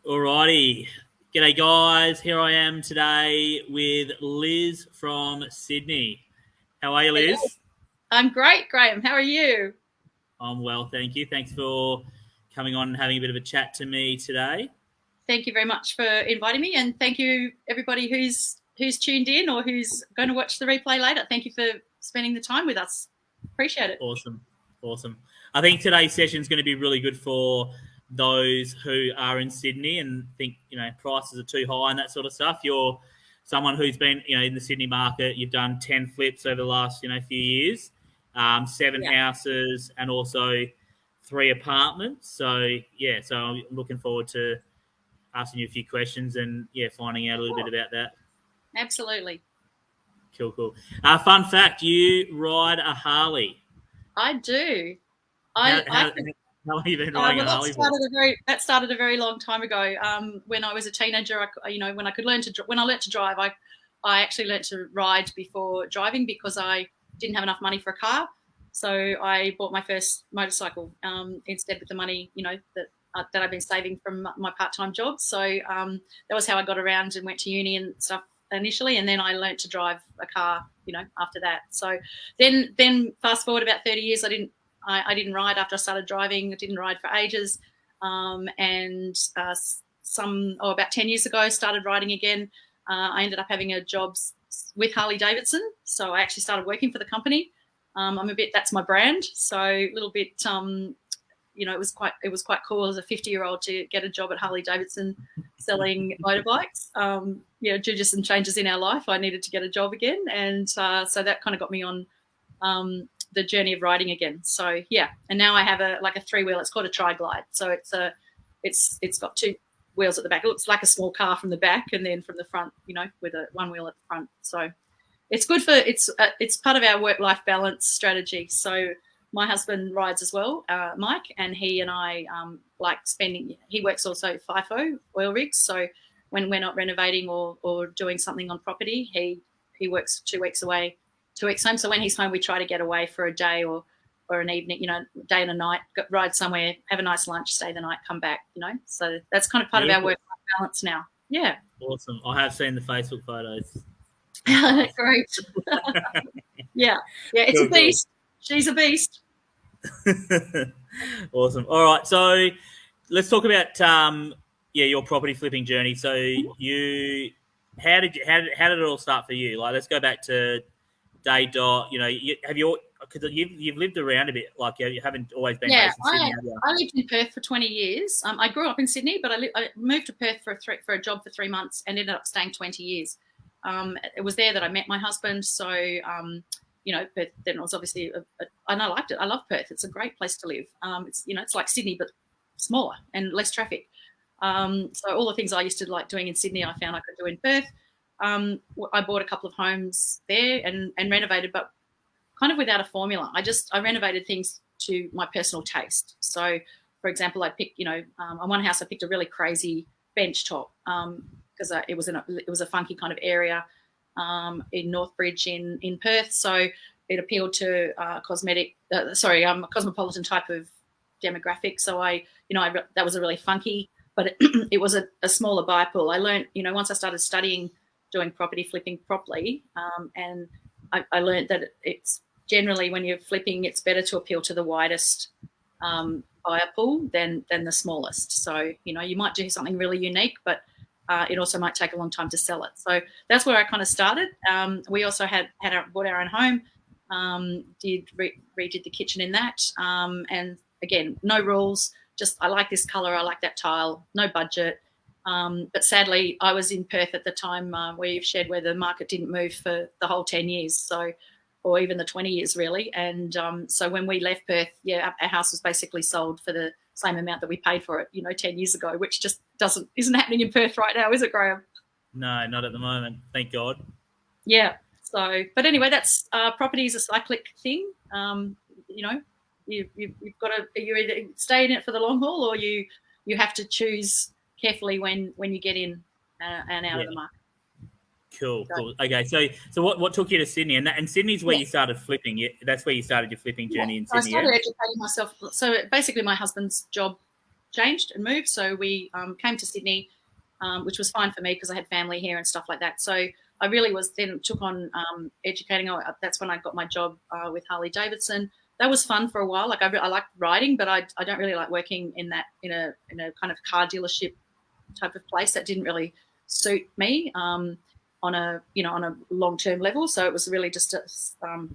Alrighty. G'day, guys. Here I am today with Liz from Sydney. How are you, Hello. Liz? I'm great, Graham. How are you? I'm well, thank you. Thanks for coming on and having a bit of a chat to me today. Thank you very much for inviting me, and thank you everybody who's tuned in or who's going to watch the replay later. Thank you for spending the time with us. Appreciate it. Awesome. I think today's session is going to be really good for those who are in Sydney and think, prices are too high and that sort of stuff. You're someone who's been, in the Sydney market. You've done 10 flips over the last, few years, seven Yeah. houses and also 3 apartments. So I'm looking forward to asking you a few questions and, finding out a little bit about that. Absolutely. Cool. Fun fact, you ride a Harley. I do. How long have you been riding a Harley for? That started a very long time ago. When I was a teenager, when I learned to drive, I actually learned to ride before driving because I didn't have enough money for a car. So I bought my first motorcycle instead with the money, that I've been saving from my part-time job. So that was how I got around and went to uni and stuff initially, and then I learned to drive a car, after that. So then fast forward about 30 years, I didn't ride after I started driving. I didn't ride for ages. And about 10 years ago, I started riding again. I ended up having a job with Harley Davidson. So I actually started working for the company. That's my brand. So a little bit, it was quite cool as a 50-year-old to get a job at Harley Davidson selling motorbikes. Due to some changes in our life, I needed to get a job again. And so that kind of got me on the journey of riding again. So yeah, and now I have a 3-wheel. It's called a Tri-Glide. So it's got 2 wheels at the back. It looks like a small car from the back, and then from the front, with a 1 wheel at the front. So it's good it's part of our work-life balance strategy. So my husband rides as well, Mike, and he and I like spending. He works also FIFO oil rigs. So when we're not renovating or doing something on property, he works 2 weeks away, 2 weeks home. So when he's home, we try to get away for a day or an evening, day and a night, ride somewhere, have a nice lunch, stay the night, come back, So that's kind of part of our work-life balance now. Yeah. Awesome. I have seen the Facebook photos. Great. Yeah. It's a beast. Cool. She's a beast. Awesome. All right. So let's talk about your property flipping journey. So how did it all start for you? Like, let's go back to day dot. Because you've lived around a bit, like you haven't always been based in Sydney. I lived in Perth for 20 years. I grew up in Sydney, but I moved to Perth for a job for 3 months and ended up staying 20 years. It was there that I met my husband. So, Perth then was obviously, and I liked it. I love Perth. It's a great place to live. It's like Sydney, but smaller and less traffic. So all the things I used to like doing in Sydney, I found I could do in Perth. I bought a couple of homes there and renovated, but kind of without a formula. I renovated things to my personal taste. So, for example, I picked, on one house I picked a really crazy bench top because it was a funky kind of area in Northbridge in Perth. So it appealed to cosmopolitan type of demographic. So that was a really funky, but it was a smaller buyer pool. I learned, once I started studying doing property flipping properly, and I learned that it's generally when you're flipping, it's better to appeal to the widest buyer pool than the smallest. So, you might do something really unique, but it also might take a long time to sell it. So that's where I kind of started. We also bought our own home, redid the kitchen in that. And again, no rules, just I like this color, I like that tile, no budget. But sadly, I was in Perth at the time where the market didn't move for the whole 10 years, or even the 20 years really. And so when we left Perth, our house was basically sold for the same amount that we paid for it, 10 years ago, which just isn't happening in Perth right now, is it, Graham? No, not at the moment. Thank God. Yeah. So, but anyway, that's property is a cyclic thing. You've got to, you either stay in it for the long haul or you have to choose carefully when you get in and out of the market. Cool. Okay, so what took you to Sydney? And Sydney's where you started flipping. That's where you started your flipping journey in Sydney. I started educating myself. So basically, my husband's job changed and moved. So we came to Sydney, which was fine for me because I had family here and stuff like that. So I really was then took on educating. That's when I got my job with Harley Davidson. That was fun for a while. Like I like riding, but I don't really like working in a kind of car dealership type of place. That didn't really suit me on a long-term level. So it was really just I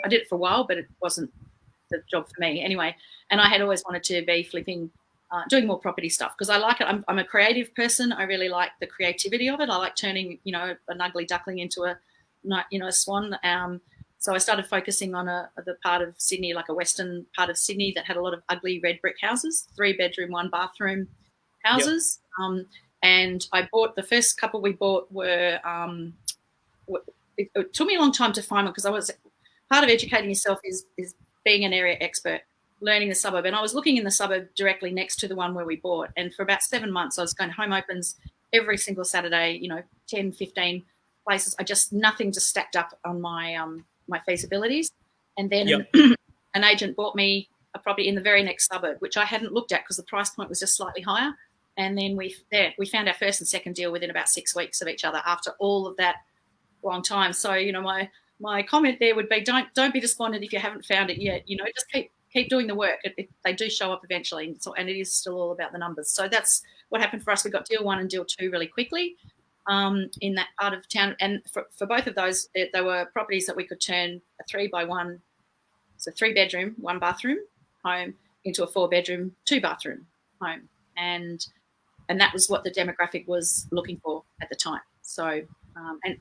did it for a while, but it wasn't the job for me anyway. And I had always wanted to be flipping, doing more property stuff because I like it. I'm a creative person. I really like the creativity of it. I like turning an ugly duckling into a swan. So I started focusing on the part of Sydney, like a western part of Sydney that had a lot of ugly red brick houses, 3-bedroom, 1-bathroom houses. Yep. And I bought the first couple we bought were. It took me a long time to find one because I was part of educating yourself is being an area expert, learning the suburb. And I was looking in the suburb directly next to the one where we bought. And for about 7 months, I was going home opens every single Saturday. 10, 15 places. Nothing just stacked up on my my feasibilities. And then an agent bought me a property in the very next suburb, which I hadn't looked at because the price point was just slightly higher. And then we found our first and second deal within about 6 weeks of each other after all of that long time. So, my comment there would be don't be despondent if you haven't found it yet. Just keep doing the work. They do show up eventually. And it is still all about the numbers. So that's what happened for us. We got deal 1 and deal 2 really quickly. In that part of town, and for both of those, there were properties that we could turn a 3-by-1, so 3-bedroom, 1-bathroom home into a 4-bedroom, 2-bathroom home, and that was what the demographic was looking for at the time. So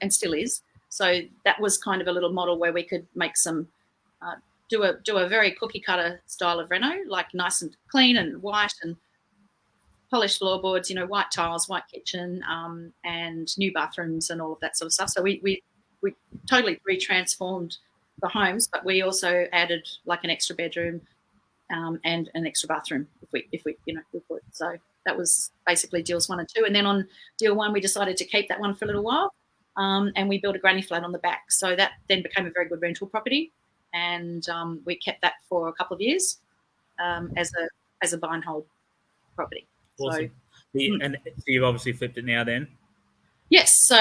and still is. So that was kind of a little model where we could make some do a very cookie cutter style of reno, like nice and clean and white and polished floorboards, white tiles, white kitchen, and new bathrooms and all of that sort of stuff. So we totally retransformed the homes, but we also added like an extra bedroom and an extra bathroom if we could. So that was basically deals 1 and 2. And then on deal 1, we decided to keep that one for a little while, and we built a granny flat on the back. So that then became a very good rental property, and we kept that for a couple of years as a buy and hold property. Awesome. And so you've obviously flipped it now then? Yes. So,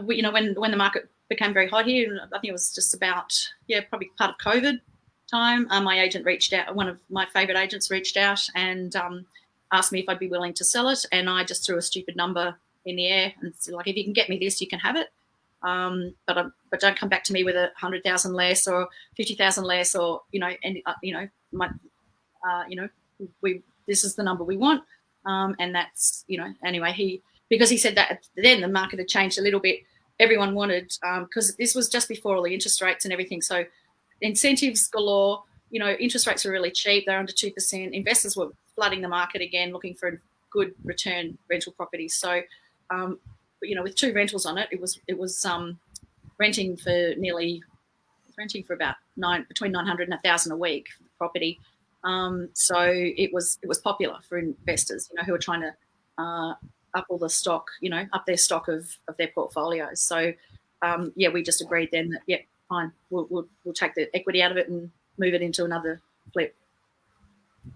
when the market became very hot here, I think it was just about, probably part of COVID time, my agent reached out, one of my favourite agents reached out and asked me if I'd be willing to sell it. And I just threw a stupid number in the air and said, like, if you can get me this, you can have it. But don't come back to me with 100,000 less or 50,000 less or, this is the number we want. And that's, anyway, because he said that then the market had changed a little bit. Everyone wanted, because this was just before all the interest rates and everything. So incentives galore, interest rates were really cheap. They're under 2%. Investors were flooding the market again, looking for a good return rental properties. So, with 2 rentals on it, it was renting for about between 900 and 1,000 a week for the property. So it was popular for investors, who are trying to up all the stock, up their stock of their portfolios. So we just agreed then that fine, we'll take the equity out of it and move it into another flip.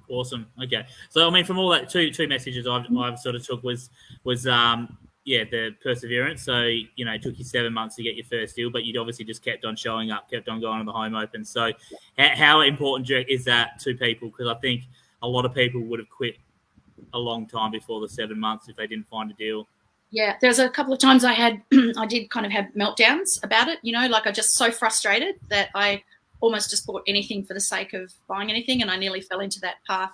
Awesome. Okay. So I mean, from all that, two messages I've sort of took was the perseverance. So it took you 7 months to get your first deal, but you'd obviously just kept on showing up, kept on going to the home open. So how important is that to people? Because I think a lot of people would have quit a long time before the 7 months if they didn't find a deal. Yeah, there's a couple of times I did kind of have meltdowns about it. Like I just so frustrated that I almost just bought anything for the sake of buying anything, and I nearly fell into that path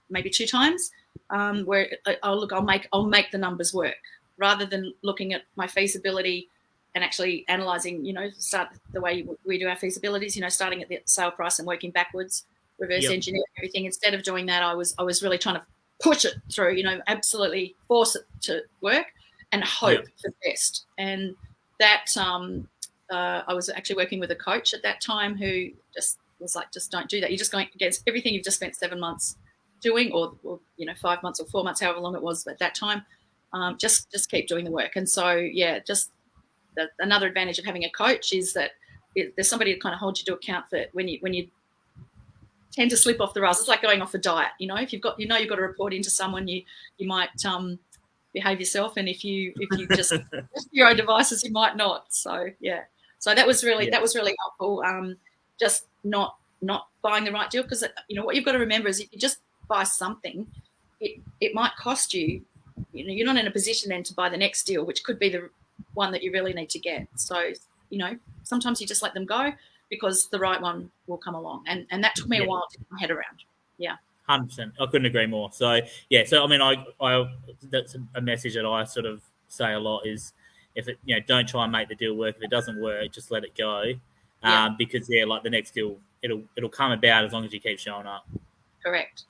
maybe 2 times. Where I'll make the numbers work rather than looking at my feasibility and actually analysing, start the way we do our feasibilities, starting at the sale price and working backwards, reverse engineering everything. Instead of doing that, I was really trying to push it through, absolutely force it to work and hope for the best. And that I was actually working with a coach at that time who just was like, just don't do that. You're just going against everything you've just spent 7 months doing, or 5 months or 4 months, however long it was at that time. Just keep doing the work. And so another advantage of having a coach is that there's somebody to kind of hold you to account for when you tend to slip off the rails. It's like going off a diet. You know, if you've got to report into someone, you might behave yourself, and if you just your own devices, you might not. So yeah, so that was really helpful. Just not buying the right deal, because what you've got to remember is if you just buy something, it might cost you. You're not in a position then to buy the next deal, which could be the one that you really need to get. So sometimes you just let them go, because the right one will come along, and that took me a while to get my head around. Yeah. 100%. I couldn't agree more. So yeah, I mean, I that's a message that I sort of say a lot is, if it, don't try and make the deal work. If it doesn't work, just let it go. Because like the next deal, it'll come about as long as you keep showing up. Correct.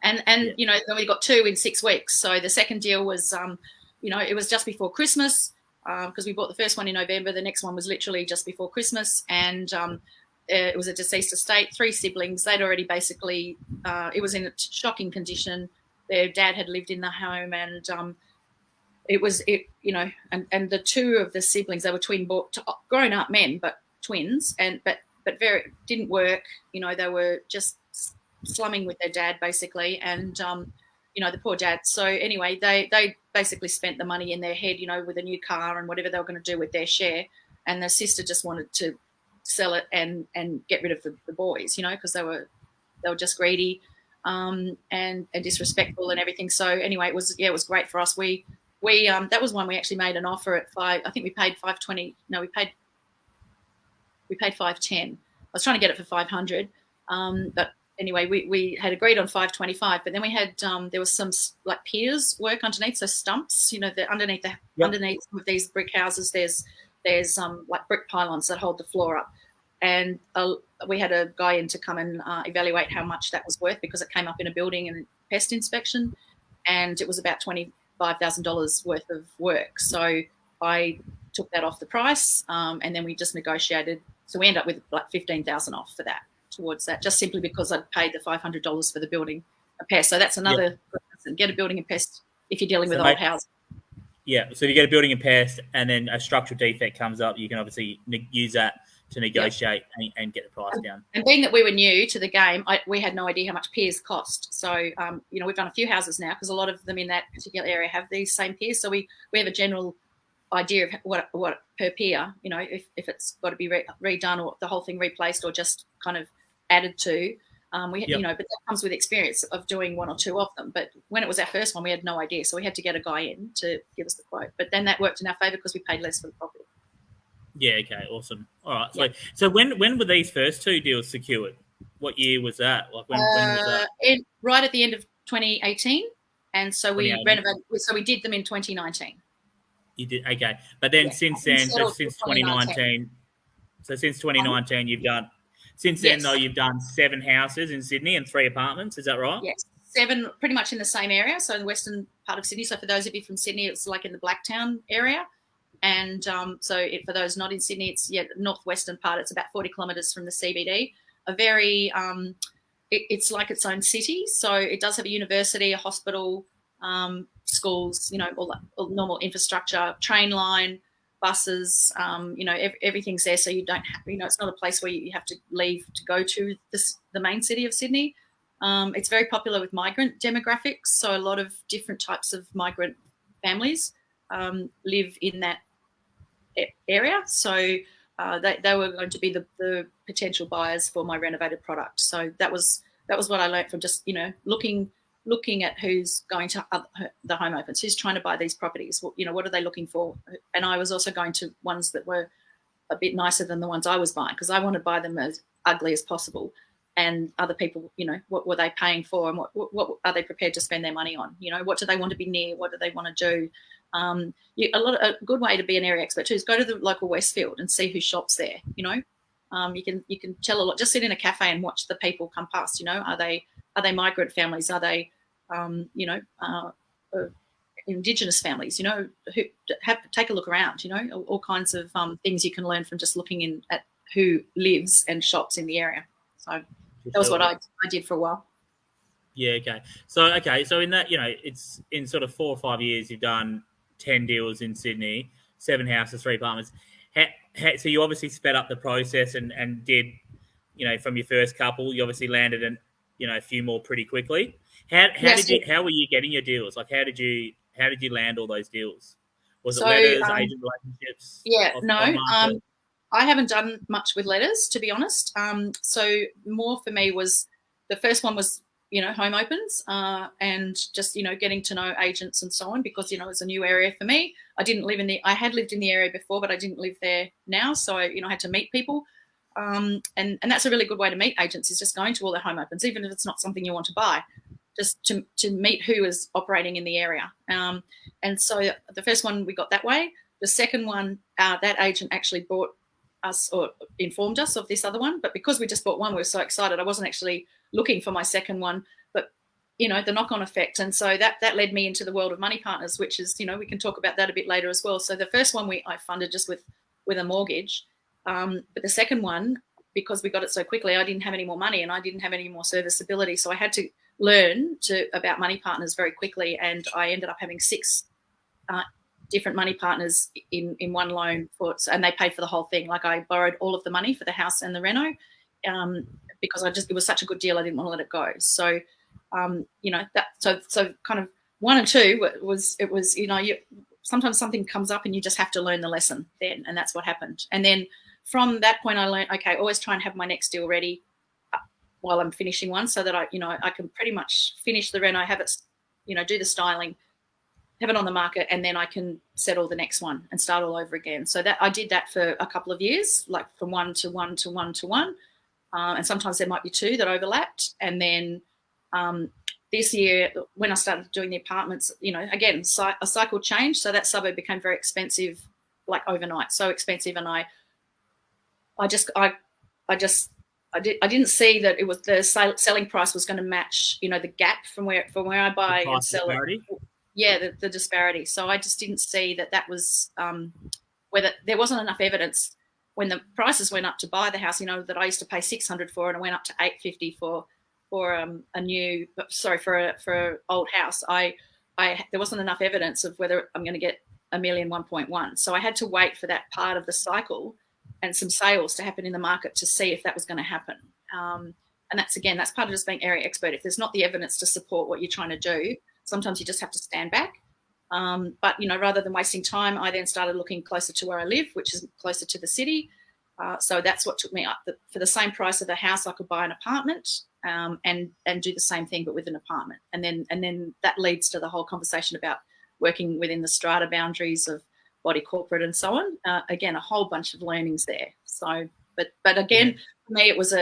And then we got 2 in 6 weeks. So the second deal was, it was just before Christmas, because we bought the first one in November. The next one was literally just before Christmas, and it was a deceased estate, 3 siblings. They'd already basically, it was in a shocking condition. Their dad had lived in the home, and and the 2 of the siblings, they were grown up men, but twins, but very didn't work. They were just slumming with their dad basically, and the poor dad. So anyway, they basically spent the money in their head, with a new car and whatever they were going to do with their share, and the sister just wanted to sell it and get rid of the boys, because they were just greedy and disrespectful and everything. So anyway, it was great for us. We that was one we actually made an offer at I think we paid $520. No, we paid $510. I was trying to get it for $500, but anyway, we had agreed on $525, but then we had there was some like piers work underneath, so stumps, underneath some of these brick houses, there's like brick pylons that hold the floor up, and we had a guy in to come and evaluate how much that was worth, because it came up in a building and pest inspection, and it was about $25,000 worth of work. So I took that off the price, and then we just negotiated. So we ended up with like $15,000 off for that, towards that, just simply because I'd paid the $500 for the building and pest. So that's another get a building and pest if you're dealing with old houses. Yeah, so if you get a building and pest, and then a structural defect comes up, you can obviously use that to negotiate and get the price down. And being that we were new to the game, we had no idea how much piers cost. So, we've done a few houses now, because a lot of them in that particular area have these same piers. So we have a general idea of what per pier, if it's got to be redone or the whole thing replaced or just kind of added to. But that comes with experience of doing 1 or 2 of them. But when it was our first one, we had no idea, so we had to get a guy in to give us the quote. But then that worked in our favour, because we paid less for the property. Yeah. Okay. Awesome. All right. So when were these first 2 deals secured? What year was that? Like when was that? Right at the end of 2018, and so we renovated. So we did them in 2019. You did, okay. But then since then, since 2019, you've done. Since then, though, you've done 7 houses in Sydney and 3 apartments. Is that right? Yes, 7, pretty much in the same area. So in the western part of Sydney. So for those of you from Sydney, it's like in the Blacktown area. And for those not in Sydney, it's northwestern part. It's about 40 kilometres from the CBD. A very, it's like its own city. So it does have a university, a hospital, schools, all normal infrastructure, train line, buses, everything's there. So you don't have, it's not a place where you have to leave to go to the main city of Sydney. It's very popular with migrant demographics. So a lot of different types of migrant families live in that area. So they were going to be the potential buyers for my renovated product. So that was what I learned from just, looking at who's going to the home opens, who's trying to buy these properties. What are they looking for? And I was also going to ones that were a bit nicer than the ones I was buying, because I want to buy them as ugly as possible. And other people, what were they paying for, and what are they prepared to spend their money on? What do they want to be near? What do they want to do? A good way to be an area expert too is go to the local Westfield and see who shops there. You can tell a lot. Just sit in a cafe and watch the people come past. Are they migrant families? Are they Indigenous families? Take a look around. All kinds of things you can learn from just looking at who lives and shops in the area. So that was what I did for a while. Yeah. Okay. So in that, it's in sort of 4 or 5 years, you've done 10 deals in Sydney, 7 houses, 3 apartments. So you obviously sped up the process and did, from your first couple, you obviously landed a few more pretty quickly. How Yes. how were you getting your deals? Like how did you land all those deals? Was it So letters, agent relationships, yeah, on no. market? I haven't done much with letters, to be honest. So more for me was the first one was, home opens and just, getting to know agents and so on because, it's a new area for me. I had lived in the area before, but I didn't live there now. So, I had to meet people. And that's a really good way to meet agents is just going to all their home opens, even if it's not something you want to buy, just to meet who is operating in the area. And so the first one we got that way. The second one, that agent actually bought us or informed us of this other one, but because we just bought one, we were so excited. I wasn't actually looking for my second one, but the knock-on effect, and so that led me into the world of Money Partners, which is we can talk about that a bit later as well. So the first one I funded just with a mortgage, but the second one, because we got it so quickly, I didn't have any more money and I didn't have any more serviceability, so I had to learn about Money Partners very quickly, and I ended up having 6 different money partners in one loan and they paid for the whole thing. Like I borrowed all of the money for the house and the reno because it was such a good deal. I didn't want to let it go. So, so kind of 1 and 2 was sometimes something comes up and you just have to learn the lesson then. And that's what happened. And then from that point I learned, okay, always try and have my next deal ready while I'm finishing one so that I can pretty much finish the reno, have it, do the styling, have it on the market, and then I can settle the next one and start all over again. So that I did that for a couple of years, like from 1 to 1 to 1 to 1. And sometimes there might be 2 that overlapped. And then this year, when I started doing the apartments, again, a cycle changed. So that suburb became very expensive, like overnight, so expensive. And I didn't see that it was the selling price was going to match, the gap from where I buy and sell it. Yeah, the disparity. So I just didn't see that was whether there wasn't enough evidence when the prices went up to buy the house. That I used to pay $600 for, and it went up to $850 for an old house. There wasn't enough evidence of whether I'm going to get $1 million, 1.1. So I had to wait for that part of the cycle and some sales to happen in the market to see if that was going to happen. And that's part of just being area expert. If there's not the evidence to support what you're trying to do, sometimes you just have to stand back. But, rather than wasting time, I then started looking closer to where I live, which is closer to the city. So that's what took me up. For the same price of the house, I could buy an apartment and do the same thing, but with an apartment. And then that leads to the whole conversation about working within the strata boundaries of body corporate and so on. Again, a whole bunch of learnings there. So, but again, for me, it was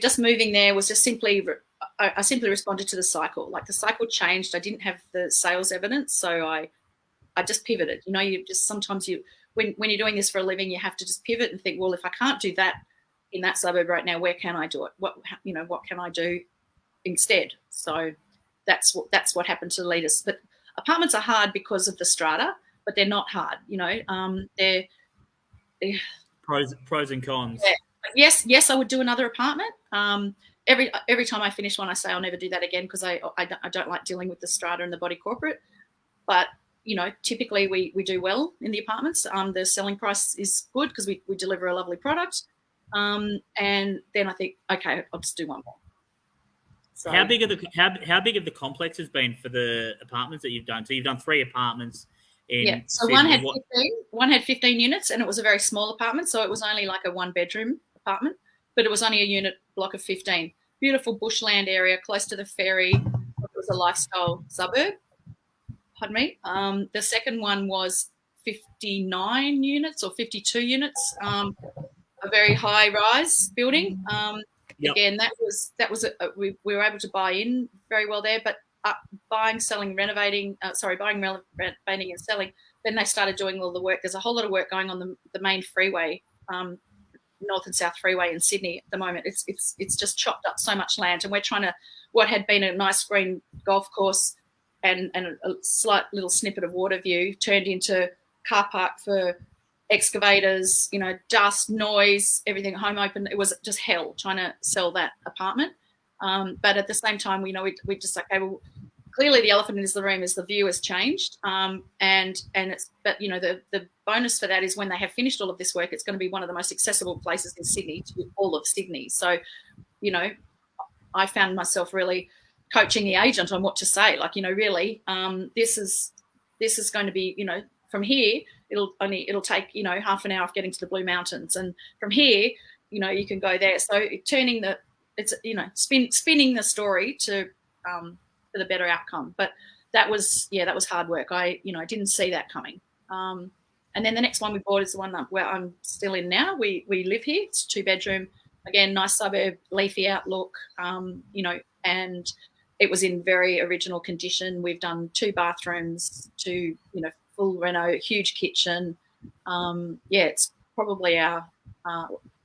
just moving there was just simply I simply responded to the cycle. Like the cycle changed. I didn't have the sales evidence, so I just pivoted. Sometimes when you're doing this for a living, you have to just pivot and think, well, if I can't do that in that suburb right now, where can I do it? What can I do instead? So that's what happened to lead us. But apartments are hard because of the strata, but they're not hard. They're pros and cons. Yeah. Yes, I would do another apartment. Every time I finish one, I say I'll never do that again because I don't like dealing with the strata and the body corporate. But typically we do well in the apartments. The selling price is good because we deliver a lovely product. And then I think, okay, I'll just do one more. So, how big have the complexes been for the apartments that you've done? So you've done 3 apartments. So one had 15 units, and it was a very small apartment. So it was only like a 1-bedroom apartment, but it was only a unit block of 15. Beautiful bushland area, close to the ferry. It was a lifestyle suburb. Pardon me. The second one was 59 units or 52 units, a very high rise building. Yep. Again, we were able to buy in very well there, but buying, renovating and selling, then they started doing all the work. There's a whole lot of work going on the main freeway, North and South Freeway in Sydney at the moment. It's just chopped up so much land, and we're trying to, what had been a nice green golf course and a slight little snippet of water view turned into car park for excavators, dust, noise, everything, home open. It was just hell trying to sell that apartment. But at the same time, we just like, okay, well, clearly the elephant in the room is the view has changed. And it's, but the bonus for that is when they have finished all of this work, it's going to be one of the most accessible places in Sydney to all of Sydney. So, I found myself really coaching the agent on what to say. Like, really, this is going to be, from here, it'll take, half an hour of getting to the Blue Mountains. And from here, you can go there. So spinning the story to, for the better outcome. But that was hard work. I didn't see that coming. And then the next one we bought is the one where I'm still in now. We live here. It's a 2-bedroom, again, nice suburb, leafy outlook, and it was in very original condition. We've done 2 bathrooms, 2, full reno, huge kitchen. It's probably our,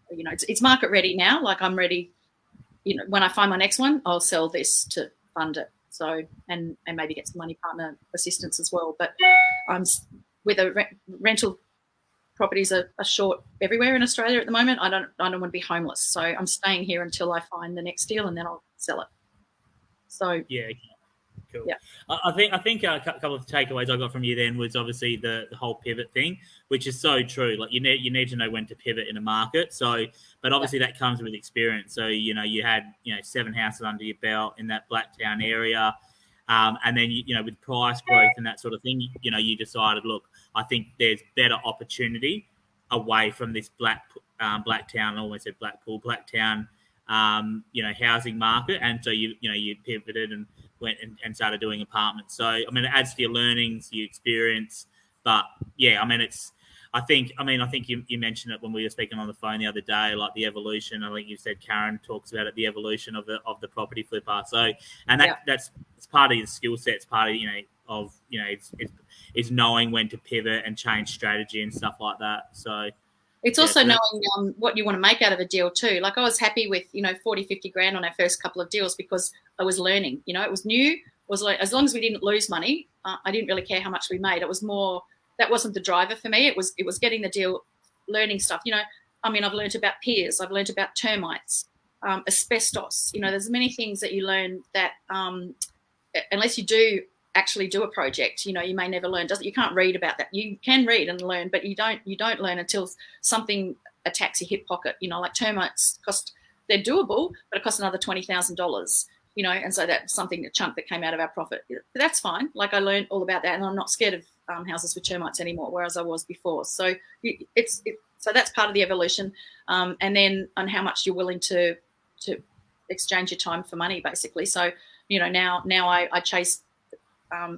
it's market ready now. Like, I'm ready. When I find my next one, I'll sell this to fund it. So, and maybe get some money partner assistance as well. But I'm with rental properties are short everywhere in Australia at the moment. I don't want to be homeless. So I'm staying here until I find the next deal, and then I'll sell it. So yeah, cool. Yeah. I think a couple of takeaways I got from you then was obviously the whole pivot thing, which is so true. Like, you need to know when to pivot in a market. So, but obviously that comes with experience. So, you had 7 houses under your belt in that Blacktown area. And then, with price growth and that sort of thing, you decided, look, I think there's better opportunity away from this Blacktown, I almost said Blackpool, Blacktown, housing market. And so you pivoted and went and started doing apartments. So, I mean, it adds to your learnings, your experience. But yeah, I mean, I think you mentioned it when we were speaking on the phone the other day, like the evolution. I think you said Karen talks about it, the evolution of the property flipper. So, and that's it's part of your skill set. It's part of it's knowing when to pivot and change strategy and stuff like that. So it's also knowing what you want to make out of a deal too. Like, I was happy with 40, 50 grand on our first couple of deals because I was learning. It was new. It was like, as long as we didn't lose money, I didn't really care how much we made. It was more. That wasn't the driver for me. It was getting the deal, learning stuff. I've learned about peers. I've learned about termites, asbestos. There's many things that you learn that unless you do actually do a project, you may never learn. You can't read about that. You can read and learn, but you don't learn until something attacks your hip pocket. Like termites they're doable, but it costs another $20,000. And so that's a chunk that came out of our profit. But that's fine. Like, I learned all about that, and I'm not scared of houses with termites anymore, whereas I was before. So so that's part of the evolution, and then on how much you're willing to exchange your time for money, basically. So now I chase.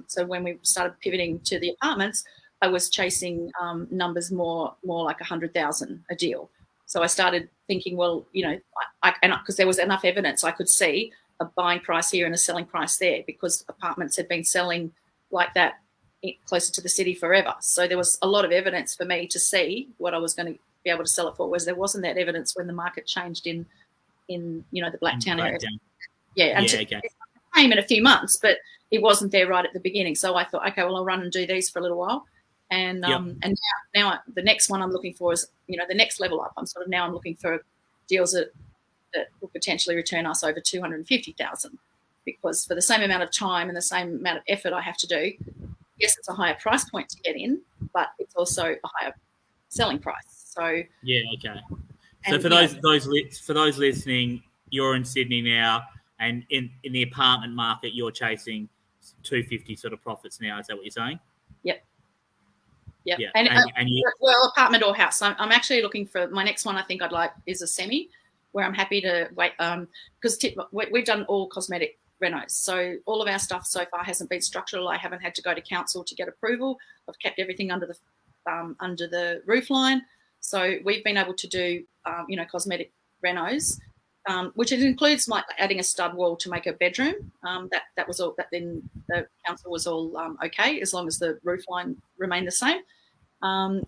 So when we started pivoting to the apartments, I was chasing numbers more like 100,000 a deal. So I started thinking, well, because there was enough evidence, I could see a buying price here and a selling price there, because apartments had been selling like that closer to the city forever. So there was a lot of evidence for me to see what I was going to be able to sell it for, whereas there wasn't that evidence when the market changed in the Blacktown area. Yeah, and it came in a few months, but it wasn't there right at the beginning. So I thought, okay, well, I'll run and do these for a little while. And now the next one I'm looking for is, the next level up. I'm looking for deals that will potentially return us over 250,000, because for the same amount of time and the same amount of effort I have to do, yes, it's a higher price point to get in, but it's also a higher selling price. So yeah, okay. So for those listening, you're in Sydney now, and in the apartment market, you're chasing 250 sort of profits now. Is that what you're saying? Yep. Yeah. And well, apartment or house. I'm actually looking for my next one. I think I'd like is a semi, where I'm happy to wait. Because we've done all cosmetic renos, so all of our stuff so far hasn't been structural. I haven't had to go to council to get approval. I've kept everything under the roof line. So we've been able to do cosmetic renos, which it includes adding a stud wall to make a bedroom. That was all. That then the council was all okay, as long as the roof line remained the same.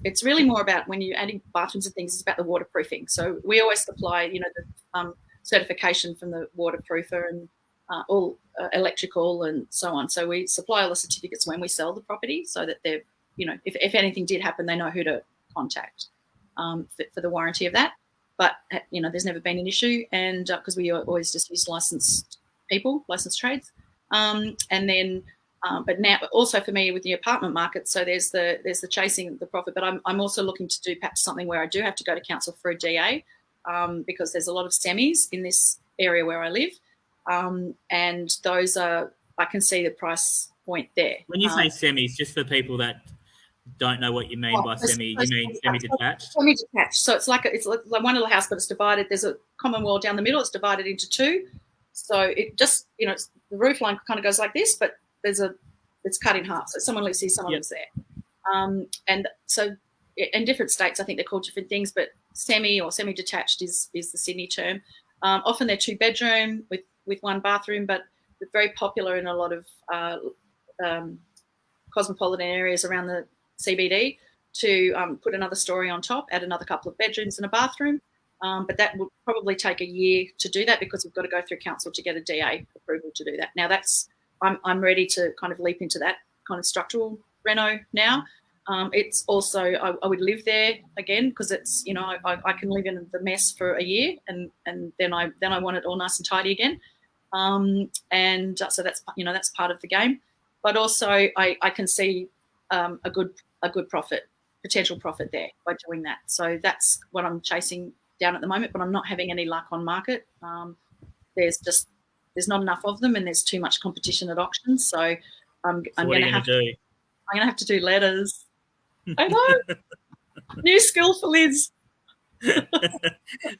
It's really more about when you're adding bathrooms and things, it's about the waterproofing. So we always supply, the certification from the waterproofer and all electrical and so on. So we supply all the certificates when we sell the property, so that they're, if anything did happen, they know who to contact for the warranty of that. But, there's never been an issue, and because we always just use licensed trades. And then, but now also for me with the apartment market, so there's the chasing of the profit, but I'm also looking to do perhaps something where I do have to go to council for a DA, because there's a lot of semis in this area where I live. and those are, I can see the price point there. When you say semis, just for people that don't know what you mean by semi, you mean semi-detached? Semi-detached. So it's like one little house, but it's divided. There's a common wall down the middle. It's divided into two. So it just, it's, the roof line kind of goes like this, but it's cut in half. So someone lives here, someone lives there. And so in different states, I think they're called different things, but semi or semi-detached is the Sydney term. Often they're 2-bedroom with 1 bathroom, but they're very popular in a lot of cosmopolitan areas around the CBD to put another story on top, add another couple of bedrooms and a bathroom. But that will probably take a year to do that because we've got to go through council to get a DA approval to do that. Now I'm ready to kind of leap into that kind of structural reno now. It's also, I would live there again because it's, I can live in the mess for a year and then I want it all nice and tidy again. And so that's part of the game. But also I can see a good potential profit there by doing that. So that's what I'm chasing down at the moment, but I'm not having any luck on market. There's not enough of them and there's too much competition at auctions. So I'm going to have to do letters. I know. New skill for Liz.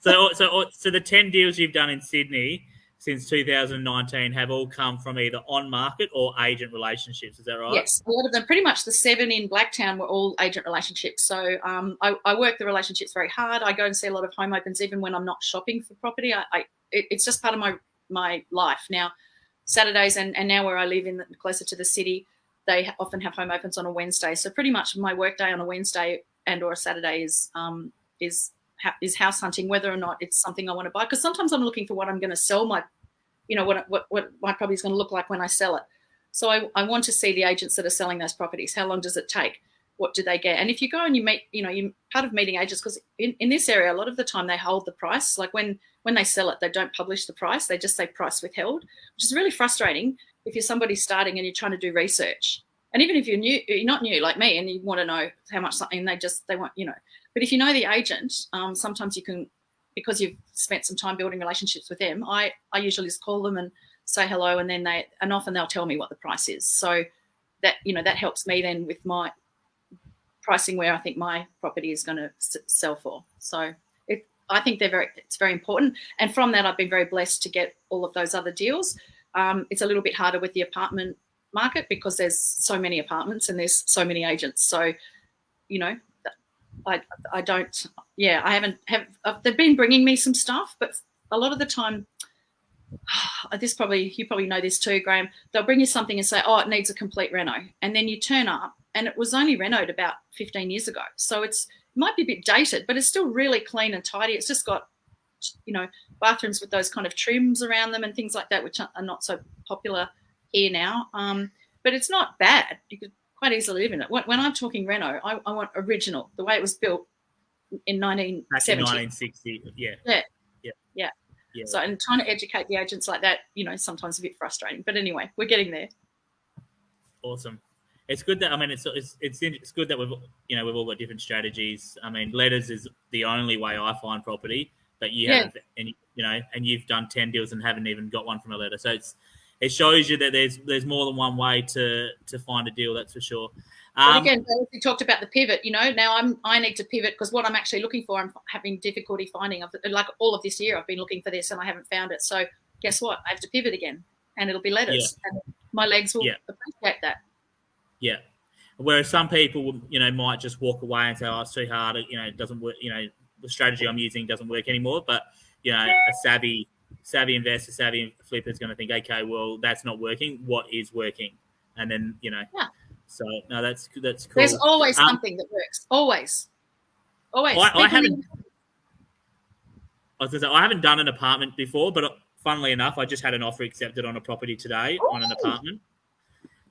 So the 10 deals you've done in Sydney since 2019 have all come from either on market or agent relationships. Is that right? Yes, a lot of them. Pretty much the 7 in Blacktown were all agent relationships. So I work the relationships very hard. I go and see a lot of home opens even when I'm not shopping for property. It's just part of my life. Now, Saturdays and now where I live closer to the city, they often have home opens on a Wednesday. So pretty much my work day on a Wednesday and or a Saturday is house hunting, whether or not it's something I want to buy. Because sometimes I'm looking for what I'm going to sell what my property is going to look like when I sell it. So I want to see the agents that are selling those properties. How long does it take? What do they get? And if you go and you meet, you're part of meeting agents because in this area, a lot of the time they hold the price. Like when they sell it, they don't publish the price. They just say price withheld, which is really frustrating if you're somebody starting and you're trying to do research. And even if you're not new like me and you want to know how much something, they want, But if you know the agent, sometimes you can, because you've spent some time building relationships with them, I usually just call them and say hello, and then often they'll tell me what the price is. So that, that helps me then with my pricing where I think my property is going to sell for. So I think it's very important. And from that, I've been very blessed to get all of those other deals. It's a little bit harder with the apartment market because there's so many apartments and there's so many agents. So, I don't, I haven't, they've been bringing me some stuff, but a lot of the time, you probably know this too, Graham, they'll bring you something and say, oh, it needs a complete reno. And then you turn up and it was only renoed about 15 years ago. So it might be a bit dated, but it's still really clean and tidy. It's just got, bathrooms with those kind of trims around them and things like that, which are not so popular here now. But it's not bad. You could quite easily live in it. When I'm talking reno, I want original, the way it was built in 1970. 1960, yeah. So, and trying to educate the agents like that, sometimes a bit frustrating. But anyway, we're getting there. Awesome. It's good that it's good that we've all got different strategies. I mean, letters is the only way I find property, but you have, and you've done 10 deals and haven't even got one from a letter. So it shows you that there's more than one way to find a deal. That's for sure. But again, we talked about the pivot. Now I need to pivot because what I'm actually looking for, I'm having difficulty finding. Like all of this year, I've been looking for this and I haven't found it. So guess what? I have to pivot again, and it'll be letters, and my legs will appreciate that. Yeah. Whereas some people, might just walk away and say, "Oh, it's too hard. It doesn't work. The strategy I'm using doesn't work anymore." But a savvy investor, savvy flipper is going to think, "Okay, well, that's not working. What is working?" And then So no, that's cool. There's always something that works. Always. I haven't done an apartment before, but funnily enough, I just had an offer accepted on a property today on an apartment.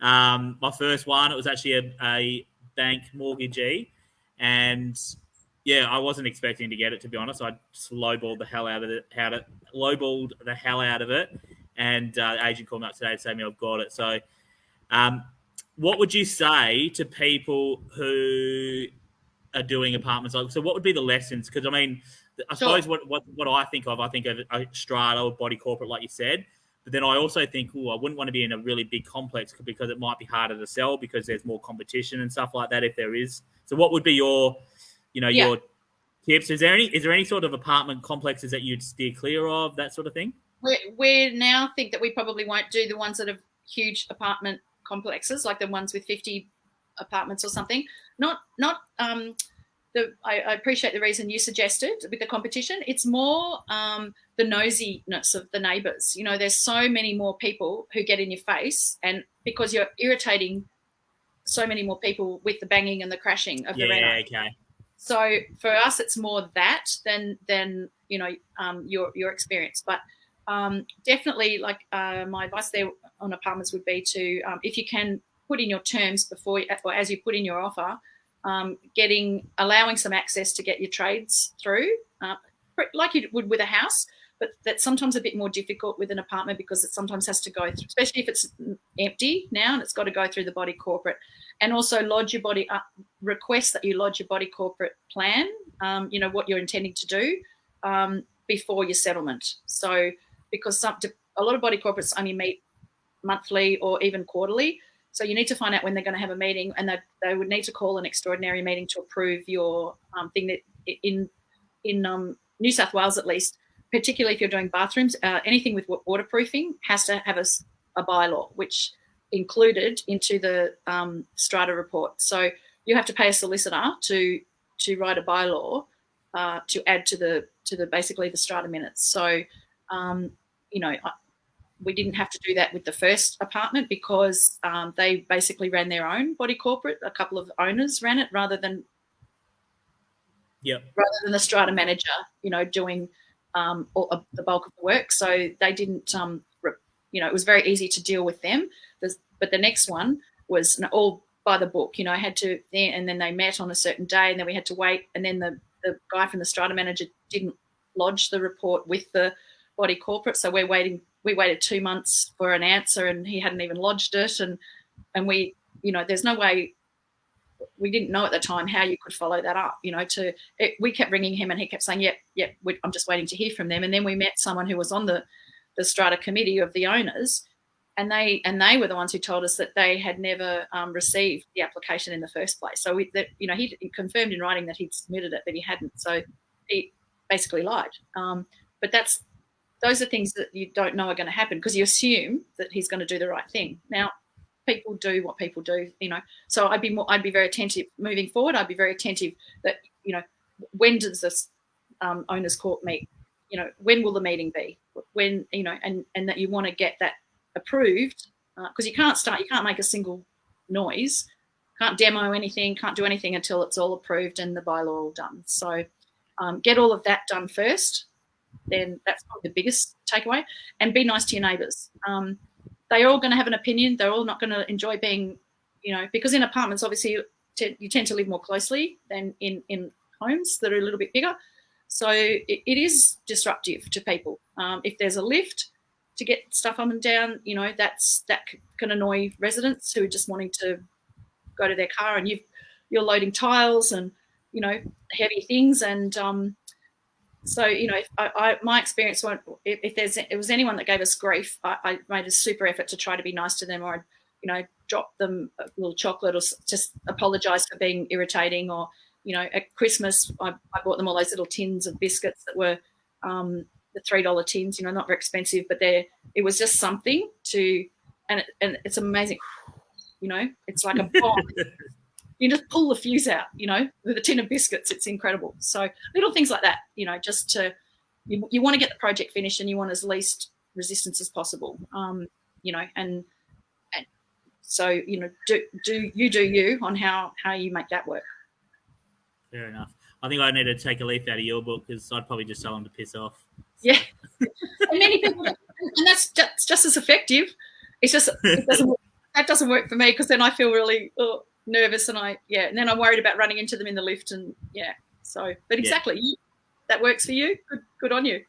My first one, it was actually a bank mortgagee, and I wasn't expecting to get it, to be honest. I just lowballed the hell out of it, and the agent called me up today to say to me I've got it. So, what would you say to people who are doing apartments? So, what would be the lessons? Because I mean, I suppose what I think of a strata or body corporate, like you said. But then I also think, I wouldn't want to be in a really big complex because it might be harder to sell because there's more competition and stuff like that if there is. So what would be your tips? Is there any sort of apartment complexes that you'd steer clear of, that sort of thing? We now think that we probably won't do the ones that have huge apartment complexes, like the ones with 50 apartments or something. I appreciate the reason you suggested with the competition. It's more the nosiness of the neighbours. There's so many more people who get in your face, and because you're irritating so many more people with the banging and the crashing of the reno. Yeah, okay. So for us, it's more that than your experience. But definitely, like my advice there on apartments would be to, if you can put in your terms before or as you put in your offer, allowing some access to get your trades through, like you would with a house, but that's sometimes a bit more difficult with an apartment because it sometimes has to go through, especially if it's empty now, and it's got to go through the body corporate, and also request that you lodge your body corporate plan, what you're intending to do before your settlement. So because a lot of body corporates only meet monthly or even quarterly. So you need to find out when they're going to have a meeting, and they would need to call an extraordinary meeting to approve your thing. That in New South Wales, at least, particularly if you're doing bathrooms, anything with waterproofing has to have a bylaw, which included into the strata report. So you have to pay a solicitor to write a bylaw to add to the basically the strata minutes. So we didn't have to do that with the first apartment because they basically ran their own body corporate. A couple of owners ran it rather than the strata manager, doing the bulk of the work. So they didn't, it was very easy to deal with them. But the next one was all by the book. I had to, and then they met on a certain day, and then we had to wait. And then the guy from the strata manager didn't lodge the report with the body corporate. So we waited 2 months for an answer, and he hadn't even lodged it. And we, there's no way, we didn't know at the time how you could follow that up, we kept ringing him and he kept saying, I'm just waiting to hear from them. And then we met someone who was on the strata committee of the owners, and they were the ones who told us that they had never received the application in the first place. So he confirmed in writing that he'd submitted it, but he hadn't. So he basically lied. But those are things that you don't know are going to happen because you assume that he's going to do the right thing. Now, people do what people do, So I'd be very attentive moving forward. I'd be very attentive that, when does this owners court meet? When will the meeting be? When, and that you want to get that approved because you can't make a single noise, can't demo anything, can't do anything until it's all approved and the bylaw all done. So get all of that done first. Then that's probably the biggest takeaway. And be nice to your neighbours. They're all going to have an opinion. They're all not going to enjoy being, because in apartments, obviously, you tend to live more closely than in homes that are a little bit bigger. So it is disruptive to people. If there's a lift to get stuff up and down, that can annoy residents who are just wanting to go to their car, and you're loading tiles and, heavy things. And so, my experience, if it was anyone that gave us grief, I made a super effort to try to be nice to them, or, drop them a little chocolate or just apologise for being irritating. Or, at Christmas, I bought them all those little tins of biscuits that were the $3 tins, not very expensive, but it was just something to, and it's amazing, it's like a bomb. You just pull the fuse out, with a tin of biscuits. It's incredible. So little things like that, just to, you want to get the project finished and you want as least resistance as possible, and so, do you on how you make that work. Fair enough. I think I need to take a leaf out of your book because I'd probably just tell them to piss off. Yeah. And many people, and that's just as effective. It's just, that doesn't work for me because then I feel really nervous and then I'm worried about running into them in the lift so, but exactly, that works for you. Good on you.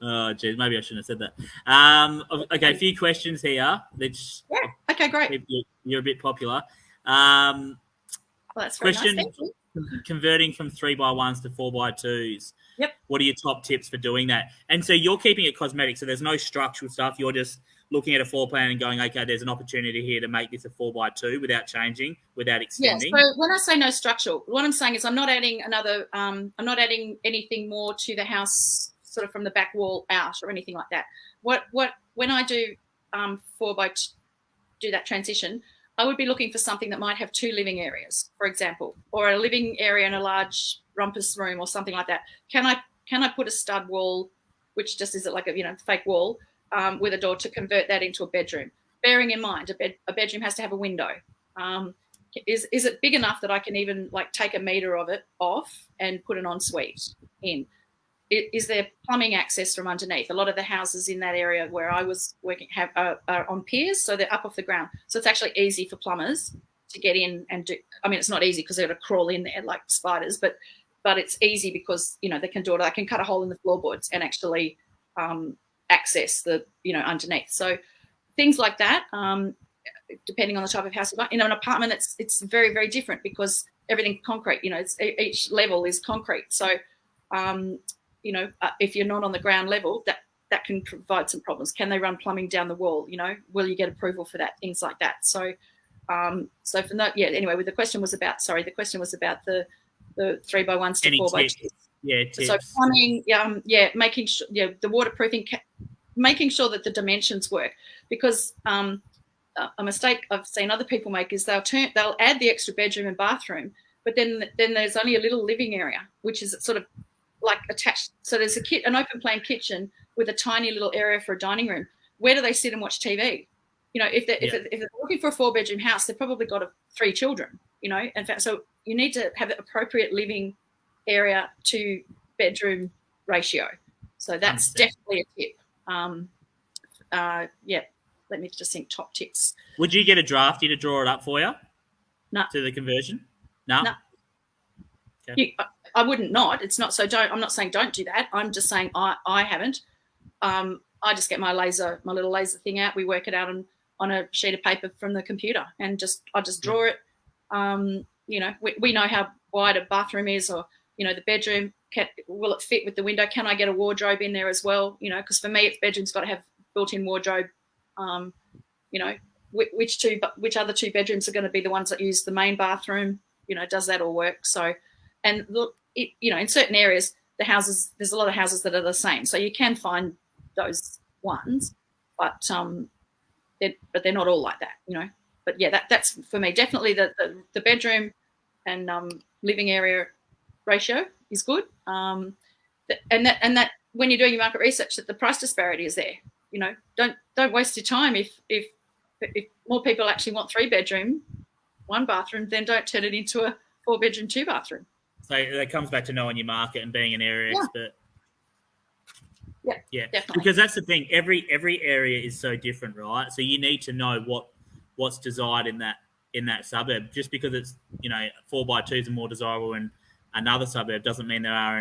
Oh, geez, maybe I shouldn't have said that. Okay, a few questions here. Okay, great. You're a bit popular. Well, that's very nice. Thank you. converting from 3x1s to 4x2s. Yep. What are your top tips for doing that? And so you're keeping it cosmetic, so there's no structural stuff. You're just looking at a floor plan and going, okay, there's an opportunity here to make this a 4x2 without changing, without extending. Yeah. So when I say no structural, what I'm saying is I'm not adding I'm not adding anything more to the house, sort of from the back wall out or anything like that. When I do 4x2, do that transition, I would be looking for something that might have 2 living areas, for example, or a living area and a large rumpus room or something like that. Can I put a stud wall, which just is like a fake wall, with a door to convert that into a bedroom? Bearing in mind a bedroom has to have a window. Is it big enough that I can even like take a meter of it off and put an ensuite in? Is there plumbing access from underneath? A lot of the houses in that area where I was working are on piers, so they're up off the ground. So it's actually easy for plumbers to get in and do. I mean, it's not easy because they've got to crawl in there like spiders, but it's easy because they can do it. I can cut a hole in the floorboards and actually access the underneath. So things like that, depending on the type of house you want. In an apartment, it's very, very different because everything's concrete. Each level is concrete. So if you're not on the ground level, that can provide some problems. Can they run plumbing down the wall? Will you get approval for that? Things like that. So, so from that, anyway, the question was about the 3x1s to 4x2s. Yeah, tips. So plumbing, making sure, the waterproofing, making sure that the dimensions work, because a mistake I've seen other people make is they'll add the extra bedroom and bathroom, but then there's only a little living area, which is sort of like attached. So there's an open plan kitchen with a tiny little area for a dining room. Where do they sit and watch TV? If they're looking for a 4-bedroom house, they've probably got 3 children. In fact, so you need to have the appropriate living area to bedroom ratio. So that's definitely a tip. Let me just think top tips. Would you get a drafty to draw it up for you? No. To the conversion? No. Okay. I wouldn't not. It's not so. I'm not saying don't do that. I'm just saying I haven't. I just get my little laser thing out. We work it out on a sheet of paper from the computer, and I just draw it. We know how wide a bathroom is, or the bedroom. Will it fit with the window? Can I get a wardrobe in there as well? Because for me, if bedroom's got to have built-in wardrobe. Which other 2 bedrooms are going to be the ones that use the main bathroom? Does that all work? So, and look, in certain areas, there's a lot of houses that are the same. So you can find those ones, but they're not all like that, But yeah, that's for me definitely the bedroom and living area ratio is good. And that when you're doing your market research, that the price disparity is there. Don't waste your time if more people actually want 3-bedroom, 1 bathroom, then don't turn it into a 4-bedroom, 2-bathroom. So that comes back to knowing your market and being an area expert. Yeah, definitely. Because that's the thing. Every area is so different, right? So you need to know what's desired in that suburb. Just because it's 4x2s are more desirable in another suburb doesn't mean there are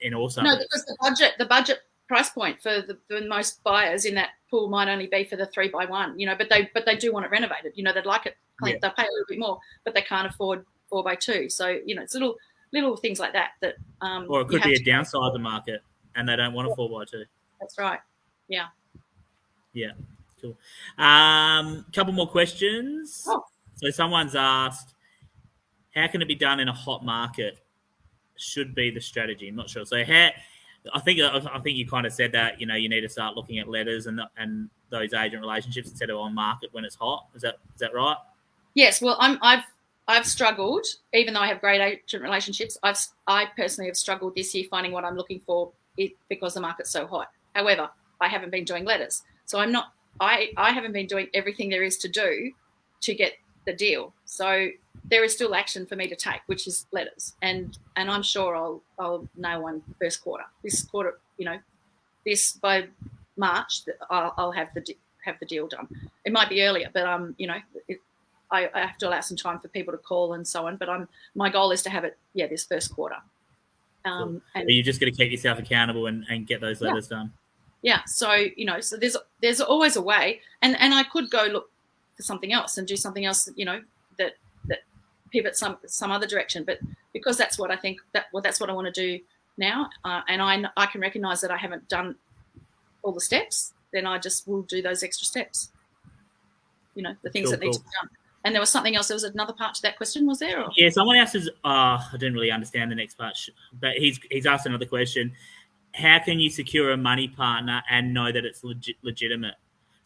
in all suburbs. No, because the budget price point for the most buyers in that pool might only be for the 3x1, but they do want it renovated. They'd like it clean. They'll pay a little bit more, but they can't afford 4x2. So it's little things like that. Or it could be a downsizer market, and they don't want a 4x2. That's right. Yeah. Yeah. Cool. Couple more questions. Oh. So someone's asked, how can it be done in a hot market? Should be the strategy. I'm not sure. So I think you kind of said that you need to start looking at letters and those agent relationships instead of on market when it's hot. Is that right? Yes. Well, I've struggled, even though I have great agent relationships. I personally have struggled this year finding what I'm looking for because the market's so hot. However, I haven't been doing letters, so I haven't been doing everything there is to do to get the deal. So there is still action for me to take, which is letters, and I'm sure I'll nail one first quarter. This quarter, this by March, I'll have the deal done. It might be earlier, but I have to allow some time for people to call and so on. But my goal is to have it, this first quarter. Cool. And you're just going to keep yourself accountable and get those letters done. Yeah. So so there's always a way, and I could go look for something else and do something else, that pivot some other direction. But because that's what I think that's what I want to do now, and I can recognise that I haven't done all the steps, then I just will do those extra steps. The things that need to be done. And there was something else. There was another part to that question, was there? Or? Yeah, someone else is. I didn't really understand the next part, but he's asked another question. How can you secure a money partner and know that it's legitimate?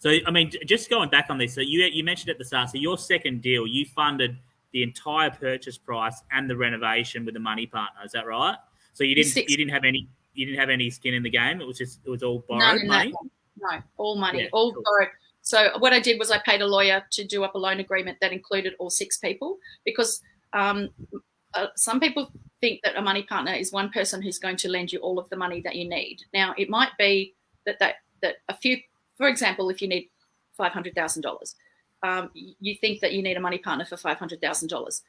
So, I mean, just going back on this, so you mentioned at the start, so your second deal, you funded the entire purchase price and the renovation with a money partner. Is that right? So you didn't have any skin in the game. It was all borrowed money. No, all money, all cool. Borrowed. So what I did was I paid a lawyer to do up a loan agreement that included all 6 people, because some people think that a money partner is one person who's going to lend you all of the money that you need. Now, it might be that a few, for example, if you need $500,000, you think that you need a money partner for $500,000.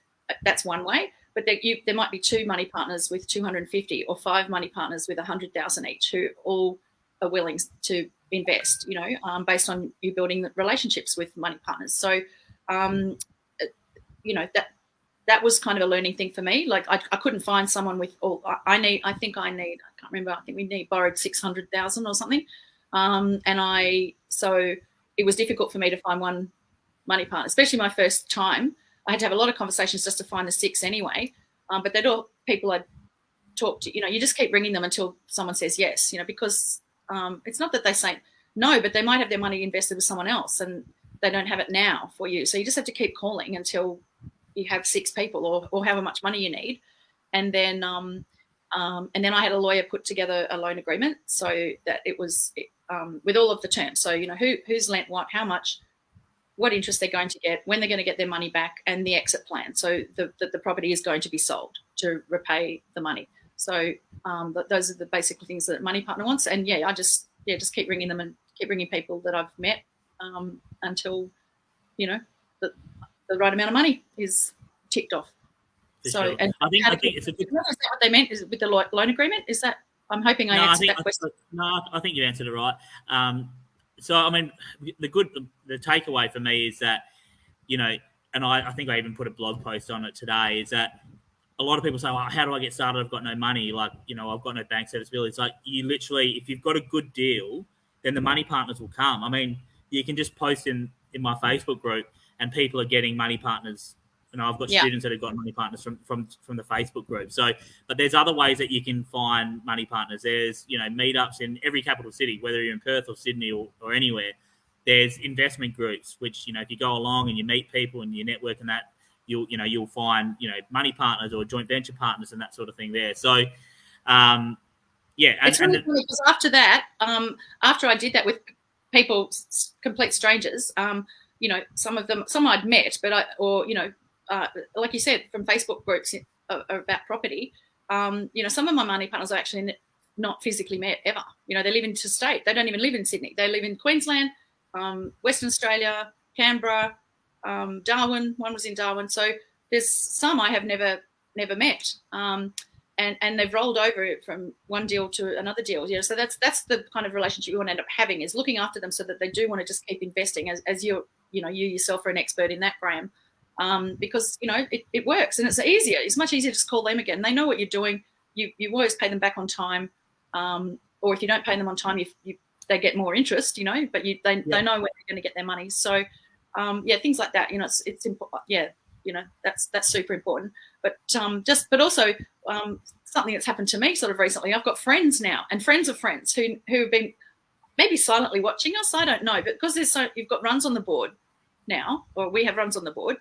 That's one way. But there might be 2 money partners with 250, or 5 money partners with 100,000 each, who all are willing to invest, based on you building relationships with money partners. So, that was kind of a learning thing for me. Like I couldn't find someone with all. I can't remember. I think we borrowed 600,000 or something, so it was difficult for me to find one money partner, especially my first time. I had to have a lot of conversations just to find the 6 anyway. But they're all people I'd talk to. You just keep ringing them until someone says yes. Because it's not that they say no, but they might have their money invested with someone else and they don't have it now for you. So you just have to keep calling until you have 6 people or however much money you need. And then I had a lawyer put together a loan agreement so that it was with all of the terms. So, who's lent what, how much, what interest they're going to get, when they're going to get their money back, and the exit plan. So the property is going to be sold to repay the money. So those are the basic things that a money partner wants. And I just keep ringing them and keep ringing people that I've met until, the right amount of money is ticked off. Sure. And I think it's a good. Is that what they meant? Is with the loan agreement? Is that? I'm hoping I answered that question. No, I think you answered it right. So I mean, the takeaway for me is that, and I think I even put a blog post on it today, is that a lot of people say, well, how do I get started? I've got no money. Like, I've got no bank serviceability. It's like, you literally, if you've got a good deal, then the money partners will come. I mean, you can just post in my Facebook group and people are getting money partners. I've got students that have got money partners from the Facebook group. So, but there's other ways that you can find money partners. There's, meetups in every capital city, whether you're in Perth or Sydney or anywhere. There's investment groups, which, if you go along and you meet people and you network and that, you'll find, money partners or joint venture partners and that sort of thing there. So, it's really funny because after that, after I did that with people, complete strangers, some I'd met, but like you said, from Facebook groups about property, some of my money partners are actually not physically met ever. They live interstate. They don't even live in Sydney. They live in Queensland, Western Australia, Canberra, Darwin. One was in Darwin. So there's some I have never met, and they've rolled over from one deal to another deal. So that's the kind of relationship you want to end up having, is looking after them so that they do want to just keep investing, as you yourself are an expert in that, Graham. Because it works and it's easier. It's much easier to just call them again. They know what you're doing. You always pay them back on time, or if you don't pay them on time, they get more interest. But they know when they're going to get their money. So things like that. It's important. That's super important. But also something that's happened to me sort of recently. I've got friends now and friends of friends who have been maybe silently watching us. I don't know, but because you've got runs on the board now, or we have runs on the board.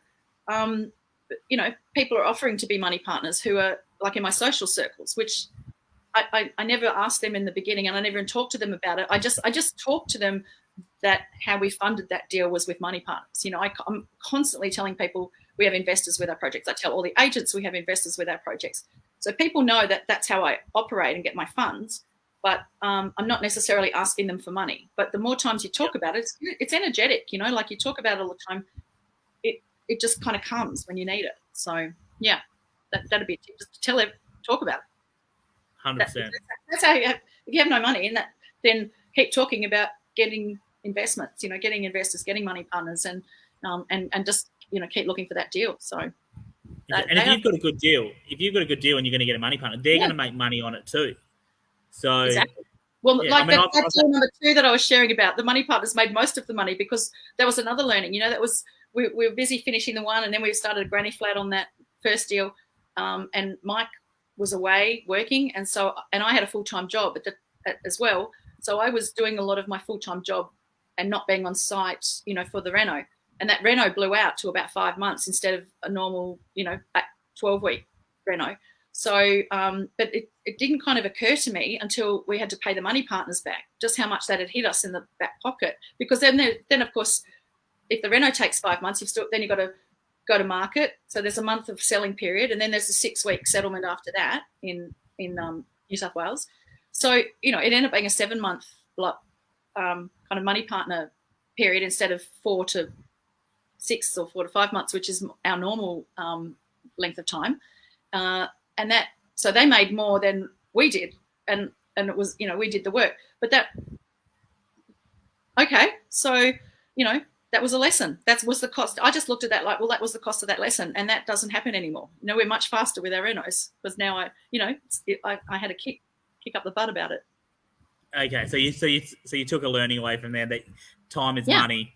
People are offering to be money partners who are like in my social circles, which I never asked them in the beginning, and I never even talked to them about it. I just talked to them that how we funded that deal was with money partners. I'm constantly telling people we have investors with our projects. I tell all the agents we have investors with our projects. So people know that that's how I operate and get my funds, but I'm not necessarily asking them for money. But the more times you talk about it, it's energetic, like you talk about it all the time. It just kind of comes when you need it. So, that'd be a tip, just talk about it. 100%. That's how if you have no money, then keep talking about getting investments, getting investors, getting money partners, and just, keep looking for that deal. So, And if you've got a good deal, and you're going to get a money partner, they're going to make money on it too. So exactly. Well, yeah, that's number 2 that I was sharing about. The money partners made most of the money because that was another learning. You know, that was we were busy finishing the one, and then we started a granny flat on that first deal. And Mike was away working, and I had a full-time job as well. So I was doing a lot of my full-time job and not being on site, you know, for the reno. And that reno blew out to about 5 months instead of a normal, you know, 12-week reno. So, but it didn't kind of occur to me until we had to pay the money partners back, just how much that had hit us in the back pocket. Because then of course, if the reno takes 5 months, then you've got to go to market. So there's a month of selling period, and then there's a 6-week settlement after that in New South Wales. So, you know, it ended up being a 7-month kind of money partner period instead of 4 to 6 or 4 to 5 months, which is our normal length of time. And so they made more than we did, and it was, you know, we did the work. But so, you know, that was a lesson. That was the cost. I just looked at that like, well, that was the cost of that lesson, and that doesn't happen anymore. You know, we're much faster with our renos because now I had a kick up the butt about it. Okay, so you took a learning away from there that time is money,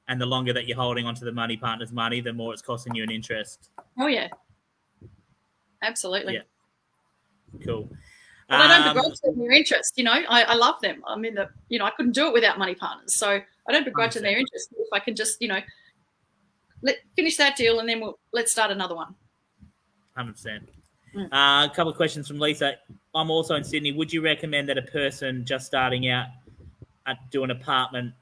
and the longer that you're holding onto the money partner's money, the more it's costing you an interest. Oh yeah, absolutely. Yeah. Cool. But I don't begrudge them their interest. You know, I love them. I mean, I couldn't do it without money partners, so I don't begrudge them their interest. If I can just, you know, finish that deal and then let's start another one. 100%. A couple of questions from Lisa. I'm also in Sydney. Would you recommend that a person just starting out at doing apartment?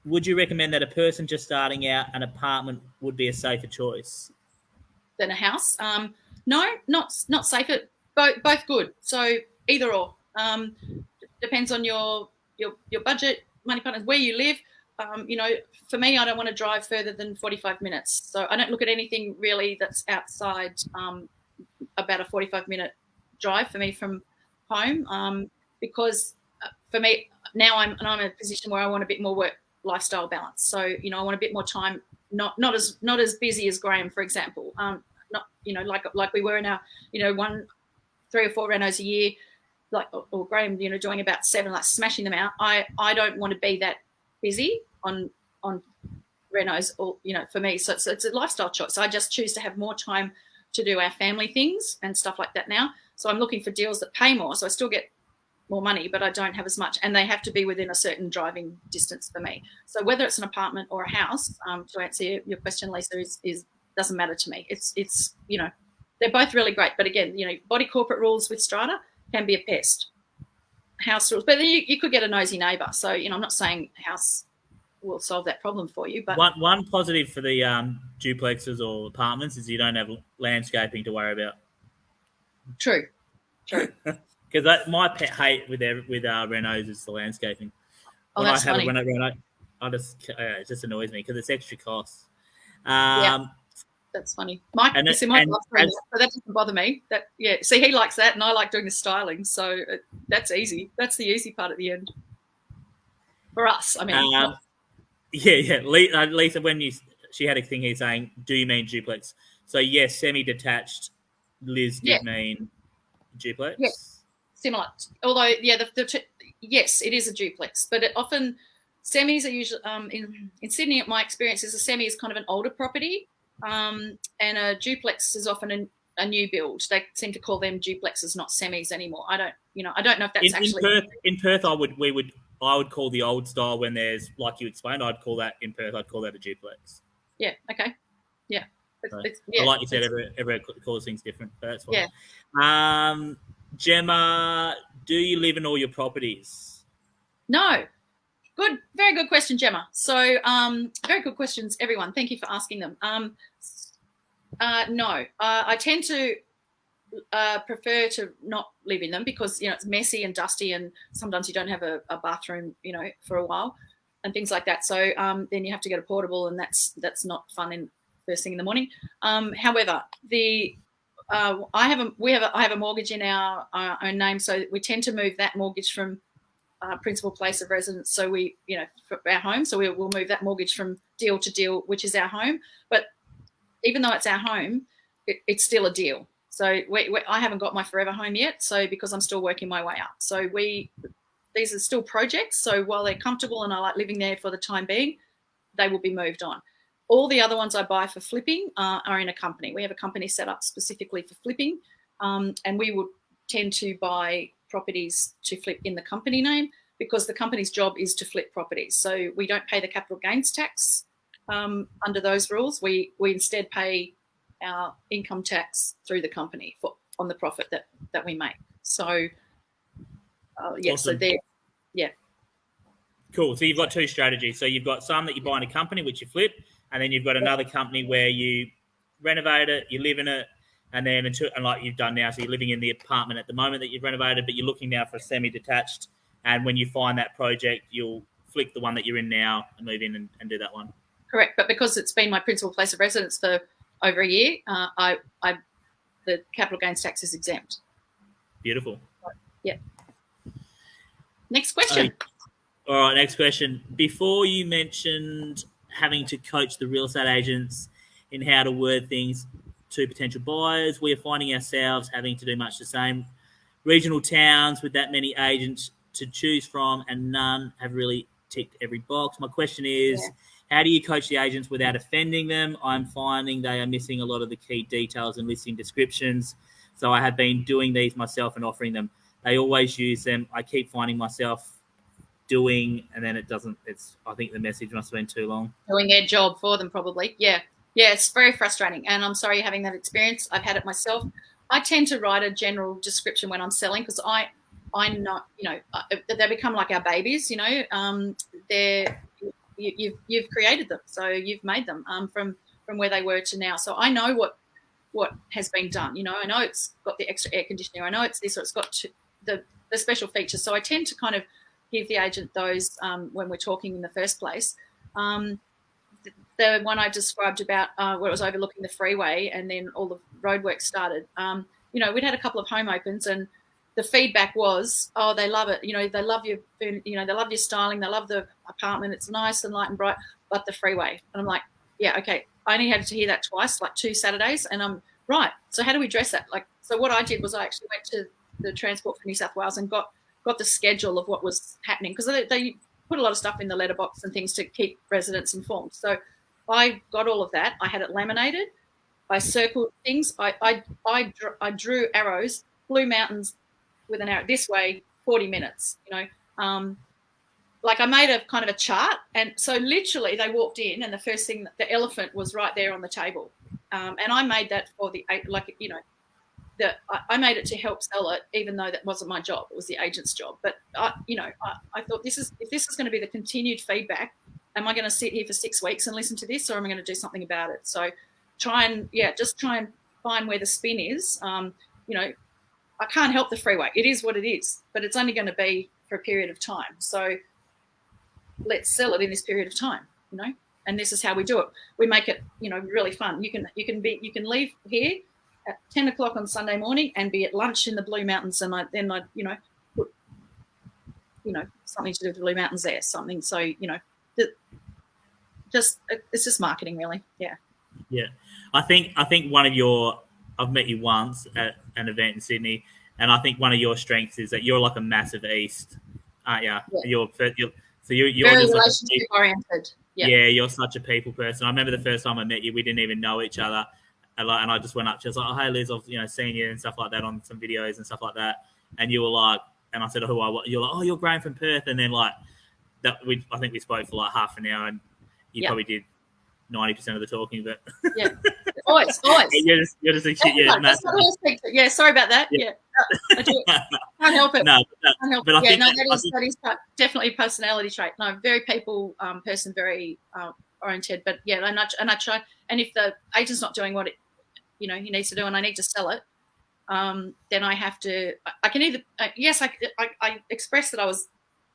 Would you recommend that a person just starting out an apartment would be a safer choice than a house? No, not safer. Both good. So either or. Depends on your budget, money partners, where you live. You know, for me, I don't want to drive further than 45 minutes. So I don't look at anything really that's outside about a 45-minute drive for me from home, because for me now I'm in a position where I want a bit more work lifestyle balance. So, you know, I want a bit more time, not as busy as Graham, for example. Not, you know, like we were in our, you know, 3 or 4 renos a year, like, or Graham, you know, doing about 7, like smashing them out. I don't want to be that busy on renos, or, you know, for me. So it's a lifestyle choice. I just choose to have more time to do our family things and stuff like that now. So I'm looking for deals that pay more. So I still get more money, but I don't have as much, and they have to be within a certain driving distance for me. So whether it's an apartment or a house, to answer your question, Lisa, is doesn't matter to me. It's you know, they're both really great, but again, you know, body corporate rules with strata can be a pest. House rules, but then you could get a nosy neighbour. So, you know, I'm not saying house will solve that problem for you, but one positive for the duplexes or apartments is you don't have landscaping to worry about. True. Because my pet hate with renos is the landscaping. Oh, when that's I have funny. a reno, it just annoys me because it's extra costs. That's funny. Mike loves reno, so that doesn't bother me. See, he likes that, and I like doing the styling, so that's easy. That's the easy part at the end for us. I mean, Lisa, when she had a thing here saying, "Do you mean duplex?" So yes, semi-detached. Liz did mean duplex. Yes. Similar, although yes, it is a duplex, but often semis are usually in Sydney. My experience is a semi is kind of an older property, and a duplex is often a new build. They seem to call them duplexes, not semis anymore. I don't know if that's in Perth. I would call the old style when there's, like you explained. I'd call that in Perth. I'd call that a duplex. Yeah. Okay. Yeah. Like you said, every calls things different. But that's fine. Yeah. Gemma, do you live in all your properties? No. Good. Very good question, Gemma. So, very good questions, everyone. Thank you for asking them. No. I tend to prefer to not live in them because, you know, it's messy and dusty, and sometimes you don't have a bathroom, you know, for a while and things like that. So then you have to get a portable, and that's not fun in first thing in the morning. However, I have a mortgage in our own name, so we tend to move that mortgage from principal place of residence. So we, you know, for our home, so we'll move that mortgage from deal to deal, which is our home. But even though it's our home, it's still a deal. So I haven't got my forever home yet, so because I'm still working my way up. So these are still projects. So while they're comfortable and I like living there for the time being, they will be moved on. All the other ones I buy for flipping are in a company. We have a company set up specifically for flipping, and we would tend to buy properties to flip in the company name because the company's job is to flip properties. So we don't pay the capital gains tax under those rules. We instead pay our income tax through the company on the profit that we make. So yeah, awesome. So there, yeah. Cool. So you've got two strategies. So you've got some that you buy in a company, which you flip, and then you've got another company where you renovate it, you live in it, and then and like you've done now, so you're living in the apartment at the moment that you've renovated, but you're looking now for a semi-detached. And when you find that project, you'll flick the one that you're in now and move in and do that one. Correct. But because it's been my principal place of residence for over a year, the capital gains tax is exempt. Beautiful. Yeah. Next question. All right, next question. Before you mentioned having to coach the real estate agents in how to word things to potential buyers, we are finding ourselves having to do much the same. Regional towns with that many agents to choose from, and none have really ticked every box. My question is, how do you coach the agents without offending them? I'm finding they are missing a lot of the key details and listing descriptions. So I have been doing these myself and offering them. They always use them. I keep finding myself doing, and then it doesn't. I think the message must have been too long. Doing their job for them, probably. Yeah, it's very frustrating, and I'm sorry you're having that experience. I've had it myself. I tend to write a general description when I'm selling because I'm not, they become like our babies. You've created them, so you've made them from where they were to now. So I know what has been done. I know it's got the extra air conditioner. I know it's this, or it's got the special features. So I tend to kind of give the agent those when we're talking in the first place. The one I described about where it was overlooking the freeway and then all the roadwork started, we'd had a couple of home opens and the feedback was, oh, they love it. They love your, they love your styling. They love the apartment. It's nice and light and bright, but the freeway. And I'm like, yeah, okay. I only had to hear that twice, like 2 Saturdays. And I'm right. So how do we address that? So what I did was I actually went to the Transport for New South Wales and got the schedule of what was happening because they put a lot of stuff in the letterbox and things to keep residents informed. So I got all of that. I had it laminated. I circled things. I drew arrows, Blue Mountains with an arrow this way, 40 minutes, I made a kind of a chart. And so literally they walked in and the first thing, the elephant was right there on the table. And I made that for I made it to help sell it, even though that wasn't my job. It was the agent's job. But, I thought if this is going to be the continued feedback, am I going to sit here for 6 weeks and listen to this, or am I going to do something about it? So try and find where the spin is. I can't help the freeway. It is what it is, but it's only going to be for a period of time. So let's sell it in this period of time, and this is how we do it. We make it, really fun. You can leave here at 10 o'clock on Sunday morning and be at lunch in the Blue Mountains, and I put, something to do with the Blue Mountains there, something. So, it's just marketing, really. Yeah. Yeah. I think I've met you once at an event in Sydney, and I think one of your strengths is that you're like a massive East, aren't you? Yeah. You're very just relationship oriented. Yeah, you're such a people person. I remember the first time I met you, we didn't even know each other, and I just went up to you. I was like, "Oh, hey Liz, I've seen you and stuff like that on some videos and stuff like that." And you were like, and I said, "Who I?" You're like, "Oh, you're Graham from Perth," and then like that. I think we spoke for like half an hour, and you probably did 90% of the talking, but always. You're just a kid. Yeah, sorry about that. Yeah, I do. Can't help it. No, but I think that is definitely a personality trait. No, very people person, very oriented. But yeah, and I try. And if the agent's not doing what he needs to do, and I need to sell it, then I have to. I can either I express that I was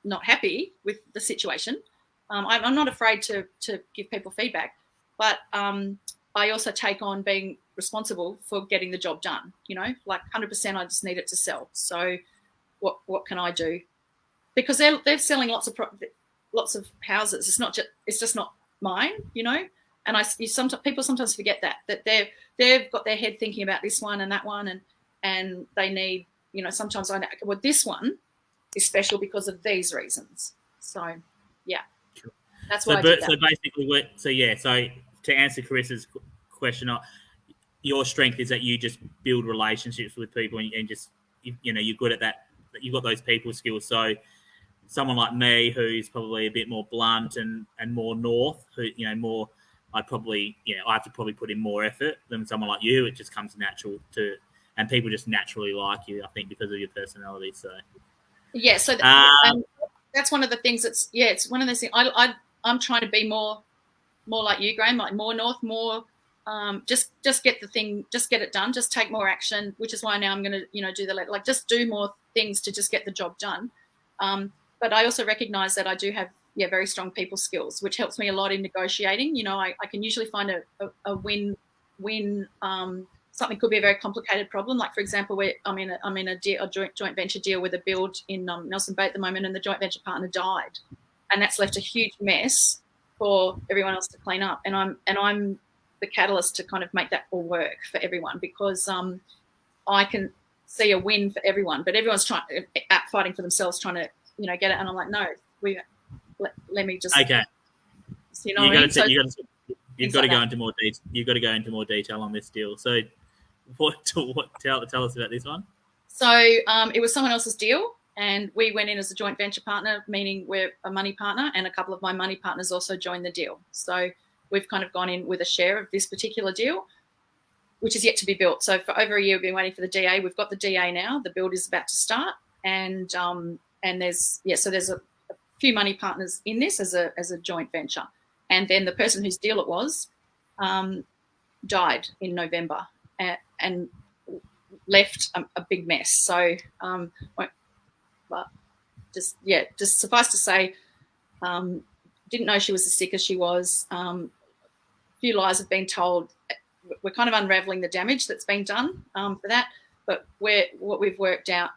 not happy with the situation. I'm not afraid to give people feedback, but I also take on being responsible for getting the job done. 100%, I just need it to sell. So what can I do? Because they're selling lots of houses. It's just not mine. And people sometimes forget that they've got their head thinking about this one and that one, and they need, sometimes I know, well, this one is special because of these reasons. So yeah, that's why I did that. So basically, so to answer Carissa's question, your strength is that you just build relationships with people and just, you're good at that. You've got those people skills. So someone like me, who's probably a bit more blunt and more north, who, more, I have to probably put in more effort than someone like you. It just comes natural and people just naturally like you, I think, because of your personality. So yeah, so that's one of the things it's one of those things. I'm trying to be more like you, Graham, like more north, more just get it done, just take more action, which is why now I'm going to do just do more things to just get the job done. But I also recognize that I do have very strong people skills, which helps me a lot in negotiating. I can usually find a win. Something could be a very complicated problem. Like, for example, I'm in a joint venture deal with a build in Nelson Bay at the moment, and the joint venture partner died, and that's left a huge mess for everyone else to clean up. And I'm the catalyst to kind of make that all work for everyone, because I can see a win for everyone, but everyone's fighting for themselves, trying to get it. And I'm like, no, let me just okay. You've got to go into more detail. You've got to go into more detail on this deal. So, tell us about this one. So, it was someone else's deal, and we went in as a joint venture partner, meaning we're a money partner, and a couple of my money partners also joined the deal. So, we've kind of gone in with a share of this particular deal, which is yet to be built. So, for over a year, we've been waiting for the DA. We've got the DA now. The build is about to start, and there's a few money partners in this as a joint venture. And then the person whose deal it was died in November and left a big mess. So, but just suffice to say, didn't know she was as sick as she was. A few lies have been told. We're kind of unraveling the damage that's been done for that. But what we've worked out,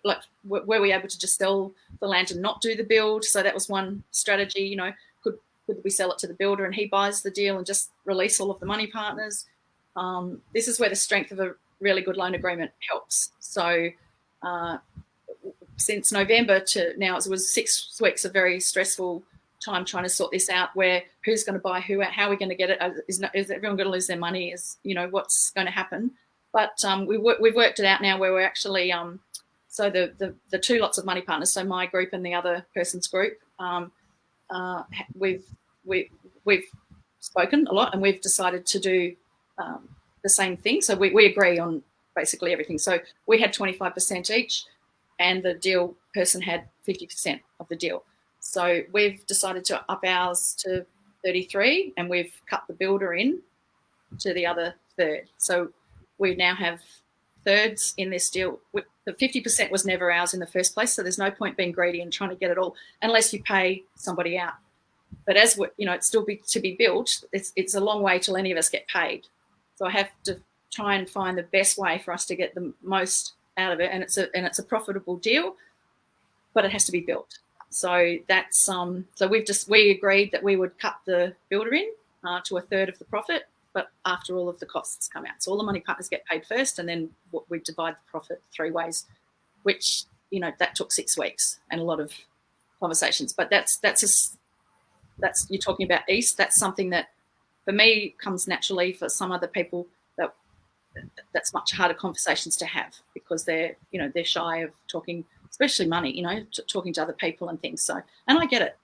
like, were we able to just sell the land and not do the build? So that was one strategy. Could we sell it to the builder and he buys the deal and just release all of the money partners? This is where the strength of a really good loan agreement helps. So since November to now, it was 6 weeks of very stressful time trying to sort this out, where who's going to buy who, how are we going to get it? Is everyone going to lose their money? What's going to happen? But we've worked it out now where we're actually so the two lots of money partners, so my group and the other person's group, we've spoken a lot, and we've decided to do the same thing. So we agree on basically everything. So we had 25% each, and the deal person had 50% of the deal. So we've decided to up ours to 33, and we've cut the builder in to the other third. So we now have thirds in this deal. The 50% was never ours in the first place, so there's no point being greedy and trying to get it all unless you pay somebody out. But as it's still to be built, it's a long way till any of us get paid. So I have to try and find the best way for us to get the most out of it, and it's a profitable deal, but it has to be built. So that's so we agreed that we would cut the builder in to a third of the profit, but after all of the costs come out. So all the money partners get paid first, and then we divide the profit 3 ways, which, that took 6 weeks and a lot of conversations. But that's you're talking about East. That's something that for me comes naturally. For some other people, that's much harder conversations to have, because they're shy of talking, especially money, talking to other people and things. So, and I get it,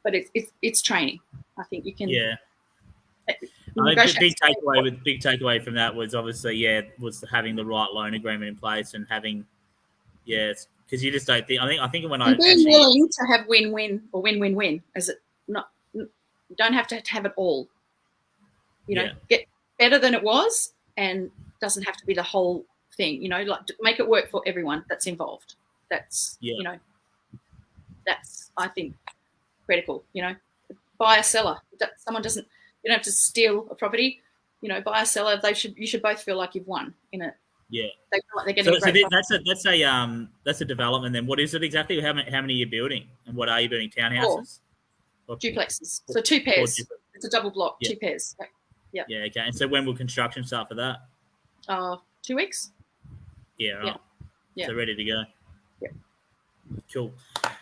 but it's training. I think you can. Yeah. Big takeaway from that was obviously was having the right loan agreement in place and having because you just don't think. I think when I being willing to have win-win or win-win-win, as it not, you don't have to have it all. Get better than it was, and doesn't have to be the whole thing. Like, make it work for everyone that's involved. That's that's, I think, critical. Buyer seller. Someone doesn't. You don't have to steal a property. Buyer seller. You should both feel like you've won in it. Yeah, they feel like they're getting. So that's a development. Then what is it exactly? How many are you building, and what are you building? Townhouses, duplexes. So 2 pairs. It's a double block, Yeah. 2 pairs. Yeah. Yeah, okay. And so when will construction start for that? 2 weeks. Yeah, right. Yeah. So ready to go. Yeah. Cool.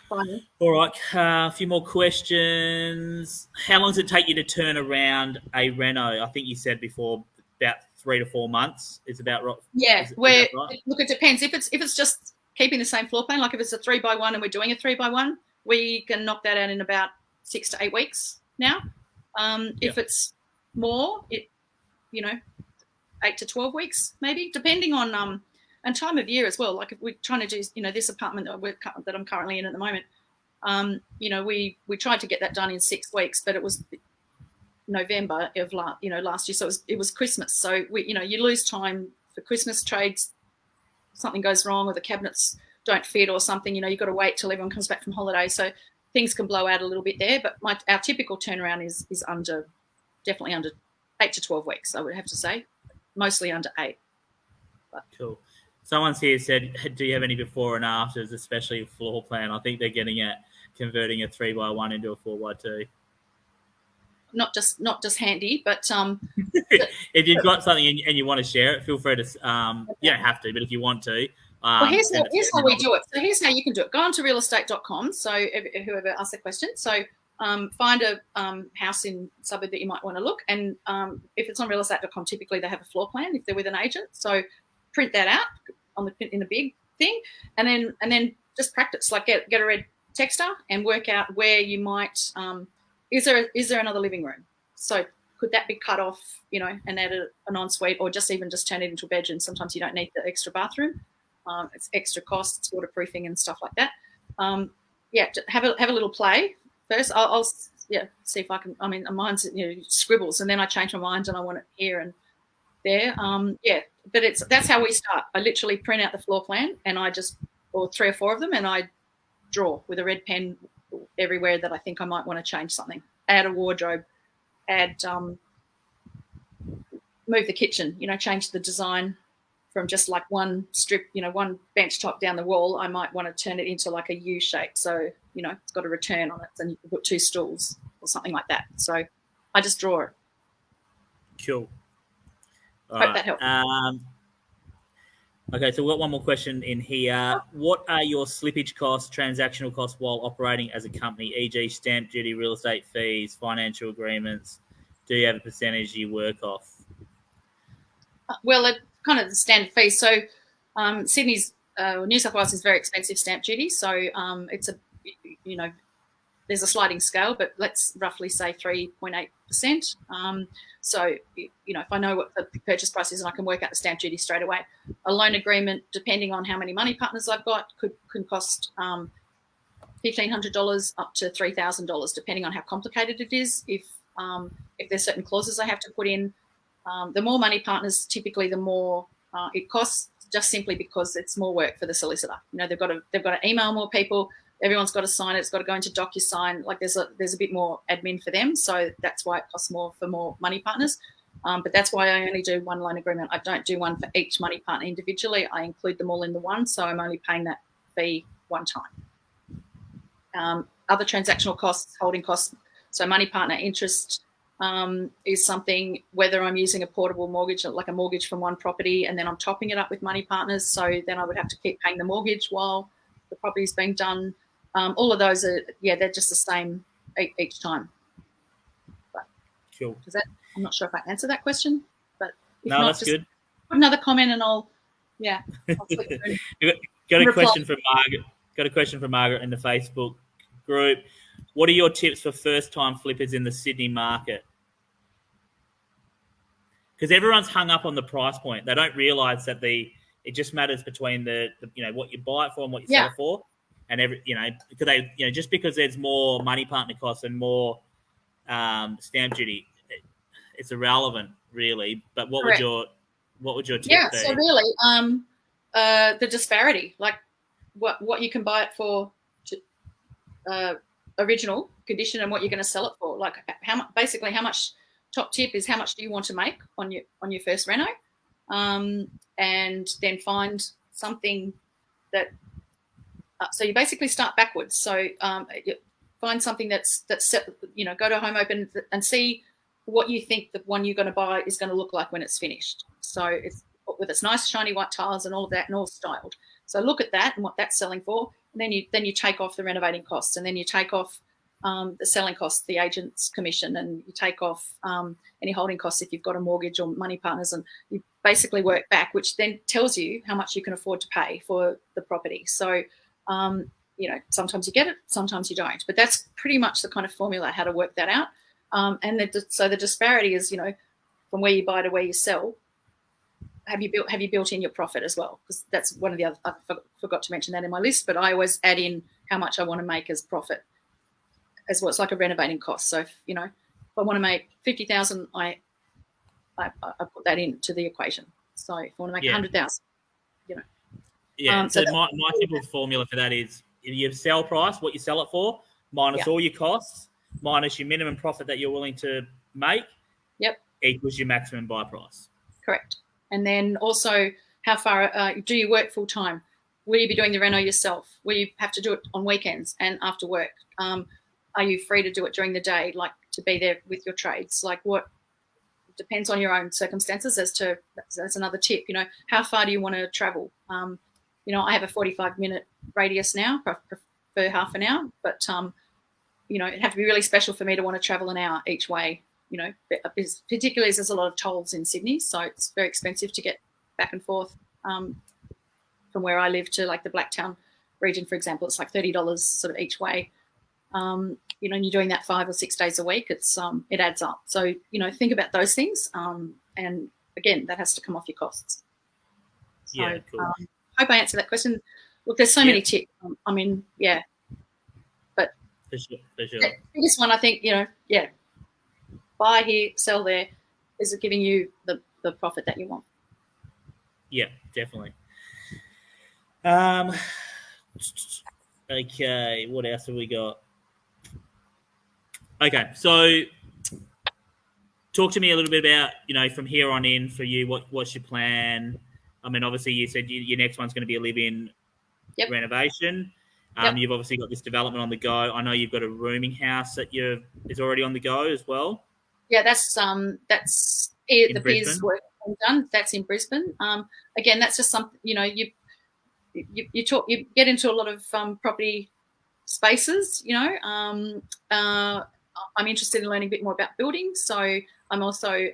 Finally. All right, a few more questions. How long does it take you to turn around a reno? I think you said before about 3 to 4 months. Is about right. Yeah, is where that right? look, it depends. If it's just keeping the same floor plan, like if it's a 3x1 and we're doing a 3x1, we can knock that out in about 6 to 8 weeks now. If it's more, 8 to 12 weeks maybe, depending on and time of year as well. Like if we're trying to do, this apartment that I'm currently in at the moment, we tried to get that done in 6 weeks, but it was November of last year, so it was Christmas. So you lose time for Christmas trades. Something goes wrong, or the cabinets don't fit, or something. You've got to wait till everyone comes back from holiday, so things can blow out a little bit there. But our typical turnaround is definitely under 8 to 12 weeks. I would have to say, mostly under 8. But. Cool. Someone's here said, do you have any before and afters, especially floor plan? I think they're getting at converting a 3x1 into a 4x2. Not just handy, but if you've got something and you want to share it, feel free to. You don't have to, but if you want to. Well, here's how we do it. So here's how you can do it. Go on to realestate.com. So whoever asked the question. So find a house in a suburb that you might want to look. And if it's on realestate.com, typically they have a floor plan if they're with an agent. So print that out in the big thing, and then just practice. Like get a red texter and work out where you might. Is there another living room? So could that be cut off, and add an ensuite, or just turn it into a bedroom? Sometimes you don't need the extra bathroom. It's extra cost, it's waterproofing and stuff like that. Have a little play first. I'll see if I can. I mean, mine's scribbles, and then I change my mind and I want it here and there. But that's how we start. I literally print out the floor plan, and or 3 or 4 of them, and I draw with a red pen everywhere that I think I might want to change something. Add a wardrobe, move the kitchen, change the design from just like one strip, one bench top down the wall. I might want to turn it into like a U shape. So, it's got a return on it, and you can put 2 stools or something like that. So I just draw it. Cool. Hope that helped. Okay, so we've got one more question in here. What are your slippage costs, transactional costs while operating as a company, e.g. stamp duty, real estate fees, financial agreements? Do you have a percentage you work off? Well, it's kind of the standard fees. So Sydney's, New South Wales is very expensive stamp duty. So it's there's a sliding scale, but let's roughly say 3.8%. So, if I know what the purchase price is and I can work out the stamp duty straight away. A loan agreement, depending on how many money partners I've got, can cost $1,500 up to $3,000, depending on how complicated it is. If there's certain clauses I have to put in, the more money partners, typically the more it costs, just simply because it's more work for the solicitor. They've got to email more people. Everyone's got to sign it. It's got to go into DocuSign. Like there's a bit more admin for them, so that's why it costs more for more money partners. But that's why I only do one loan agreement. I don't do one for each money partner individually. I include them all in the one, so I'm only paying that fee one time. Other transactional costs, holding costs, so money partner interest is something, whether I'm using a portable mortgage, like a mortgage from one property, and then I'm topping it up with money partners, so then I would have to keep paying the mortgage while the property is being done. All of those are, they're just the same each time. But cool. I'm not sure if I answered that question, but if no, not, that's just good. Put another comment and I'll flip through. Got a question from Margaret. Got a question from Margaret in the Facebook group. What are your tips for first-time flippers in the Sydney market? Because everyone's hung up on the price point. They don't realise that it just matters between the what you buy it for and what you sell it for. And because just because there's more money partner costs and more stamp duty, it's irrelevant really. But what would your tip be? So really, the disparity, like what you can buy it for, original condition, and what you're going to sell it for. Like how much. Top tip is how much do you want to make on your first reno, and then find something that. So you basically start backwards. So find something that's you know, go to Home Open and see what you think the one you're going to buy is going to look like when it's finished. So it's with its nice shiny white tiles and all of that and all styled. So look at that and what that's selling for, and then you take off the renovating costs, and then you take off the selling costs, the agent's commission, and you take off any holding costs if you've got a mortgage or money partners, and you basically work back, which then tells you how much you can afford to pay for the property. So, you know, sometimes you get it, sometimes you don't, but that's pretty much the kind of formula how to work that out. And so the disparity is, you know, from where you buy to where you sell. Have you built in your profit as well? Because that's one of the other, I forgot to mention that in my list, but I always add in how much I want to make as profit as well. It's like a renovating cost. So, if, you know, if I want to make 50,000, I put that into the equation. So if I want to make 100,000, you know. Yeah. So my simple formula for that is your sell price, what you sell it for, minus all your costs, minus your minimum profit that you're willing to make. Yep. Equals your maximum buy price. Correct. And then also, how far do you work full time? Will you be doing the reno yourself? Will you have to do it on weekends and after work? Are you free to do it during the day, like to be there with your trades? Like what depends on your own circumstances as to, that's another tip, you know, how far do you want to travel? You know, I have a 45-minute radius now, prefer half an hour, but, you know, it'd have to be really special for me to want to travel an hour each way, you know, particularly as there's a lot of tolls in Sydney, so it's very expensive to get back and forth from where I live to like the Blacktown region, for example. It's like $30 sort of each way. You know, and you're doing that 5 or 6 days a week, it's it adds up. So, you know, think about those things. And again, that has to come off your costs. So, Yeah, cool. Hope I answered that question. Look, there's so many tips. I mean, yeah. But for sure. The biggest one, I think, you know, buy here, sell there, is it giving you the profit that you want? Yeah, definitely. Okay, what else have we got? Okay, so talk to me a little bit about, you know, from here on in for you, what's your plan? I mean, obviously you said your next one's going to be a live-in renovation. You've obviously got this development on the go. I know you've got a rooming house that is already on the go as well. Yeah, that's the biz work done. That's in Brisbane. Again, that's just something, you know, you get into a lot of property spaces, you know. I'm interested in learning a bit more about building, so I'm also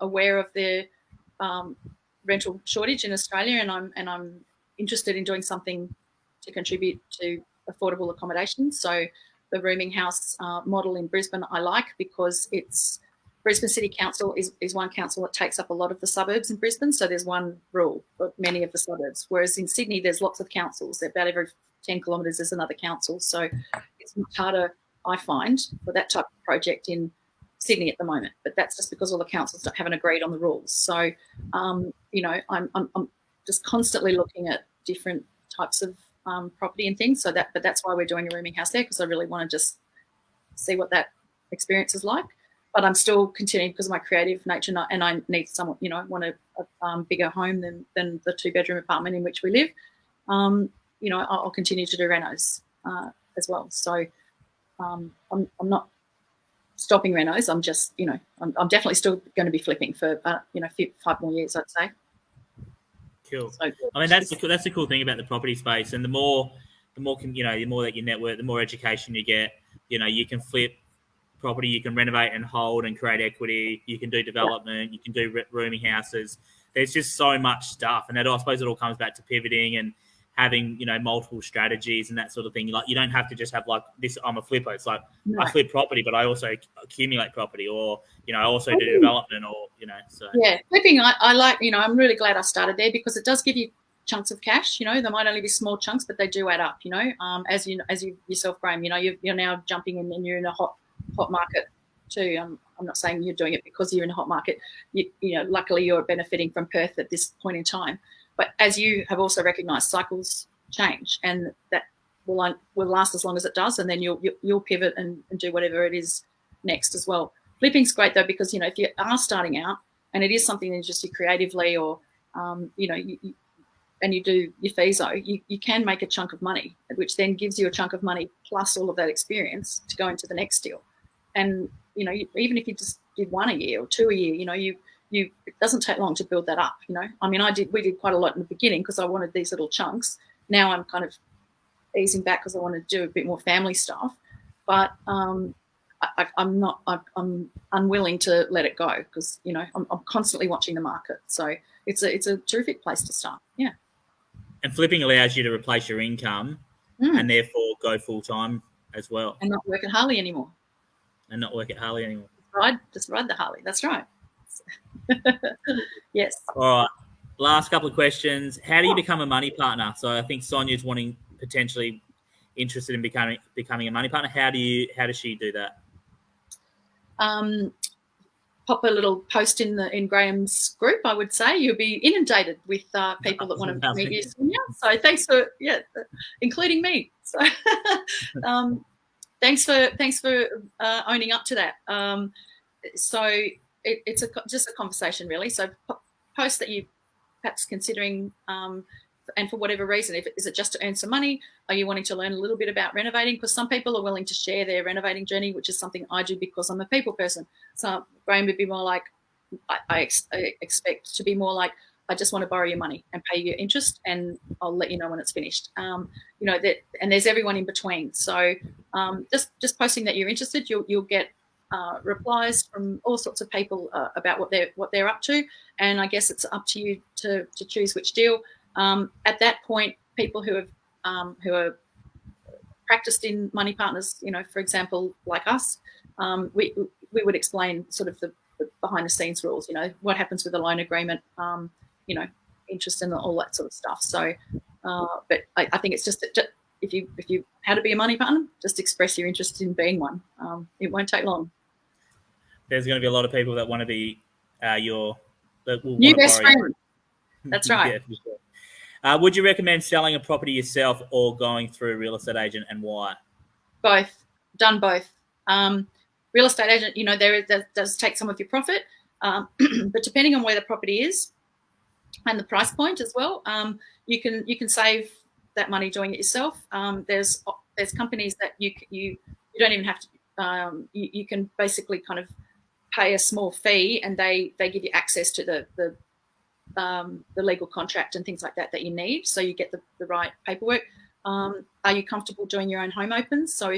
aware of the rental shortage in Australia, and I'm interested in doing something to contribute to affordable accommodation. So the rooming house model in Brisbane I like, because it's Brisbane City Council is one council that takes up a lot of the suburbs in Brisbane, so there's one rule for many of the suburbs, whereas in Sydney there's lots of councils. About every 10 kilometres there's another council, so it's much harder, I find, for that type of project in Sydney at the moment. But that's just because all the councils haven't agreed on the rules. So, you know, I'm just constantly looking at different types of property and things. But that's why we're doing a rooming house there, because I really want to just see what that experience is like. But I'm still continuing because of my creative nature, and I need someone, you know, I want a bigger home than the 2-bedroom apartment in which we live. You know, I'll continue to do renos as well. So I'm not stopping renos. I'm just, you know, I'm definitely still going to be flipping for, you know, 5 more years, I'd say. Cool. So, I mean, that's the cool thing about the property space, and the more you know, the more that you network, the more education you get. You know, you can flip property, you can renovate and hold and create equity, you can do development, you can do rooming houses. There's just so much stuff, and I suppose it all comes back to pivoting and having, you know, multiple strategies and that sort of thing. Like, you don't have to just have like this, I'm a flipper. It's like, I flip property, but I also accumulate property, or, you know, I also do development, or, you know, so. Yeah, flipping, I like, you know, I'm really glad I started there, because it does give you chunks of cash. You know, they might only be small chunks, but they do add up, you know. As you yourself, Graham, you know, you're now jumping in and you're in a hot market too. I'm not saying you're doing it because you're in a hot market. You know, luckily you're benefiting from Perth at this point in time. But as you have also recognised, cycles change, and that will last as long as it does, and then you'll pivot and do whatever it is next as well. Flipping's great though, because, you know, if you are starting out and it is something that interests you creatively, or you know, and you do your FISO, you can make a chunk of money, which then gives you a chunk of money plus all of that experience to go into the next deal. And, you know, even if you just did 1 a year or 2 a year, you know, it doesn't take long to build that up, you know. I mean, we did quite a lot in the beginning because I wanted these little chunks. Now I'm kind of easing back because I want to do a bit more family stuff. But I'm unwilling to let it go because, you know, I'm constantly watching the market. So it's a terrific place to start. Yeah. And flipping allows you to replace your income and therefore go full time as well. And not work at Harley anymore. Just ride the Harley. That's right. Yes. All right. Last couple of questions. How do you become a money partner? So I think Sonia's potentially interested in becoming a money partner. How does she do that? Pop a little post in Graham's group. I would say you'll be inundated with people that want to meet you, Sonia. So thanks for including me. So thanks for owning up to that. So it's just a conversation really. So post that you perhaps considering. And for whatever reason, is it just to earn some money? Are you wanting to learn a little bit about renovating? Because some people are willing to share their renovating journey, which is something I do because I'm a people person. So Graham would be more like, I expect to be more like, I just want to borrow your money and pay you interest, and I'll let you know when it's finished. You know that, and there's everyone in between. So just posting that you're interested, you'll get replies from all sorts of people about what they're up to, and I guess it's up to you to choose which deal. At that point, people who are practiced in money partners, you know, for example, like us, we would explain sort of the behind the scenes rules, you know, what happens with a loan agreement, you know, interest and all that sort of stuff. So, but I think it's just if you how to be a money partner, just express your interest in being one. It won't take long. There's going to be a lot of people that want to be your new best friend. That's right. Yeah, for sure. Would you recommend selling a property yourself or going through a real estate agent, and why? Both. Done both. Real estate agent, you know, that does take some of your profit, but depending on where the property is and the price point as well, you can save that money doing it yourself. There's companies that you don't even have to. You can basically kind of pay a small fee, and they give you access to the legal contract and things like that you need, so you get the right paperwork. Are you comfortable doing your own home opens? So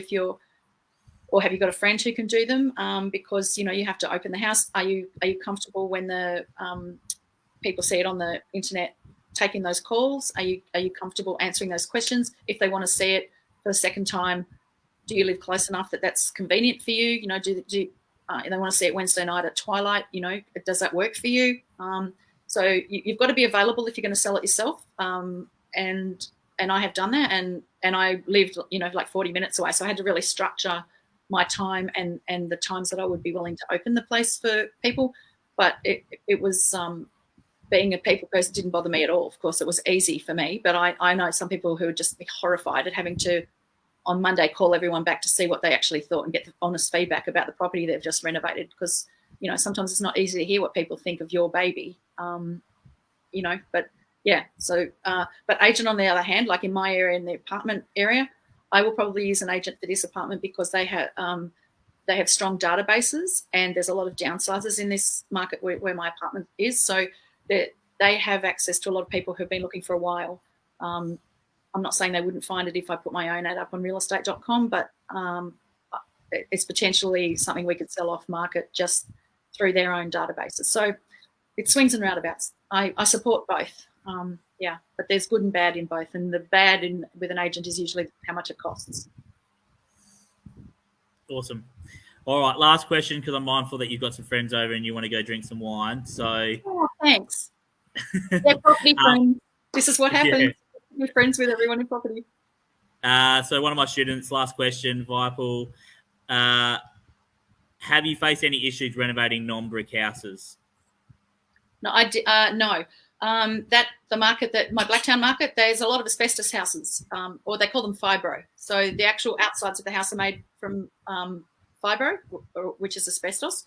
or have you got a friend who can do them? Because, you know, you have to open the house. Are you comfortable when the people see it on the internet taking those calls? Are you comfortable answering those questions? If they want to see it for the second time, do you live close enough that that's convenient for you? You know, do they want to see it Wednesday night at twilight? You know, does that work for you? So you've got to be available if you're going to sell it yourself. And I have done that, and I lived, you know, like 40 minutes away. So I had to really structure my time and the times that I would be willing to open the place for people. But it was being a people person didn't bother me at all. Of course, it was easy for me, but I know some people who would just be horrified at having to on Monday call everyone back to see what they actually thought and get the honest feedback about the property they've just renovated, because, you know, sometimes it's not easy to hear what people think of your baby. You know, but yeah, so but agent on the other hand, like in my area, in the apartment area, I will probably use an agent for this apartment because they have strong databases, and there's a lot of downsizers in this market where my apartment is, so they have access to a lot of people who've been looking for a while. I'm not saying they wouldn't find it if I put my own ad up on realestate.com, but it's potentially something we could sell off market just through their own databases. So it swings and roundabouts. I support both. Yeah, but there's good and bad in both, and the bad with an agent is usually how much it costs. Awesome. All right, last question, because I'm mindful that you've got some friends over and you want to go drink some wine. So, thanks. They're property friends. This is what happens. Yeah. We're friends with everyone in property. So one of my students, last question, Vipul, have you faced any issues renovating non-brick houses? No, I did. No. The market, my Blacktown market, there's a lot of asbestos houses, or they call them fibro. So the actual outsides of the house are made from fibro, which is asbestos.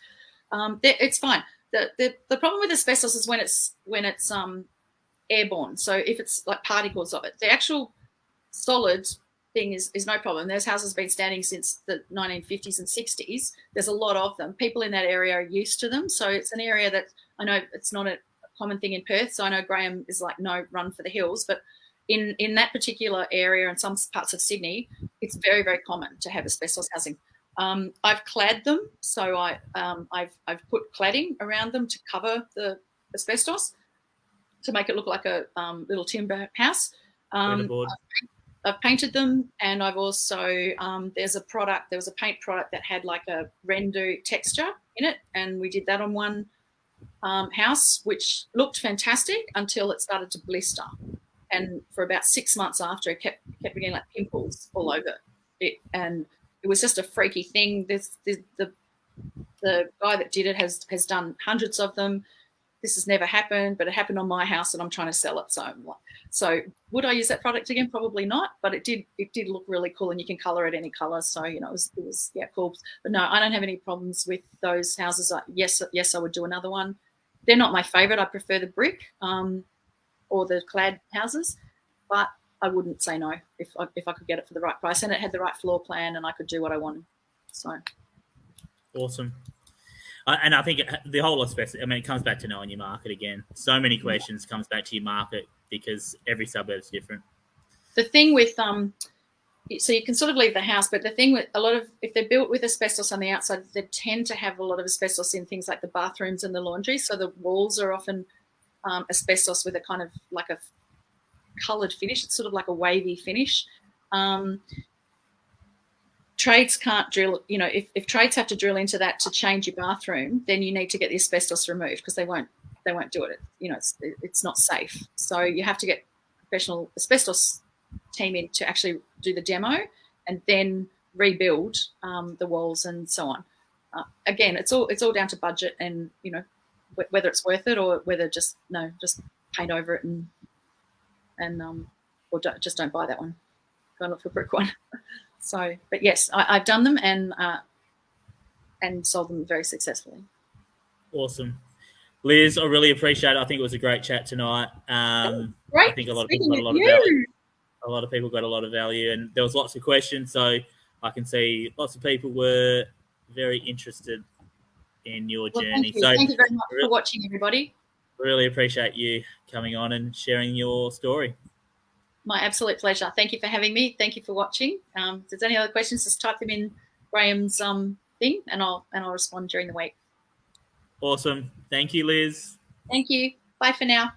It's fine. The problem with asbestos is when it's airborne. So if it's like particles of it, the actual solid thing is no problem. Those houses have been standing since the 1950s and 60s. There's a lot of them. People in that area are used to them. So it's an area that I know it's not a common thing in Perth. So I know Graham is like, no, run for the hills. But in that particular area and some parts of Sydney, it's very, very common to have asbestos housing. I've clad them. So I've put cladding around them to cover the asbestos to make it look like a little timber house. I've painted them, and I've also there was a paint product that had like a Rendu texture in it, and we did that on one house, which looked fantastic until it started to blister, and for about 6 months after, it kept getting like pimples all over it, and it was just a freaky thing. The guy that did it has done hundreds of them. This has never happened, but it happened on my house, and I'm trying to sell it. So would I use that product again? Probably not, but it did look really cool, and you can color it any color. So, it was cool. But no, I don't have any problems with those houses. Yes, I would do another one. They're not my favorite. I prefer the brick or the clad houses, but I wouldn't say no if I could get it for the right price and it had the right floor plan and I could do what I wanted. So awesome. And I think the whole asbestos, it comes back to knowing your market again. So many questions comes back to your market because every suburb is different. The thing with, so you can sort of leave the house, but the thing with if they're built with asbestos on the outside, they tend to have a lot of asbestos in things like the bathrooms and the laundry. So the walls are often asbestos with a kind of like a coloured finish. It's sort of like a wavy finish. Trades can't drill, if trades have to drill into that to change your bathroom, then you need to get the asbestos removed because they won't do it. It's not safe. So you have to get a professional asbestos team in to actually do the demo and then rebuild the walls and so on. Again, it's all down to budget and, whether it's worth it or whether just paint over it or just don't buy that one. Go and look for a brick one. So, but yes, I've done them and sold them very successfully. Awesome. Liz, I really appreciate it. I think it was a great chat tonight. Great. I think a lot of people got a lot of value. A lot of people got a lot of value, and there was lots of questions, so I can see lots of people were very interested in your journey. Thank you very much for watching, everybody. Really appreciate you coming on and sharing your story. My absolute pleasure. Thank you for having me. Thank you for watching. If there's any other questions, just type them in Graham's thing, and I'll respond during the week. Awesome. Thank you, Liz. Thank you. Bye for now.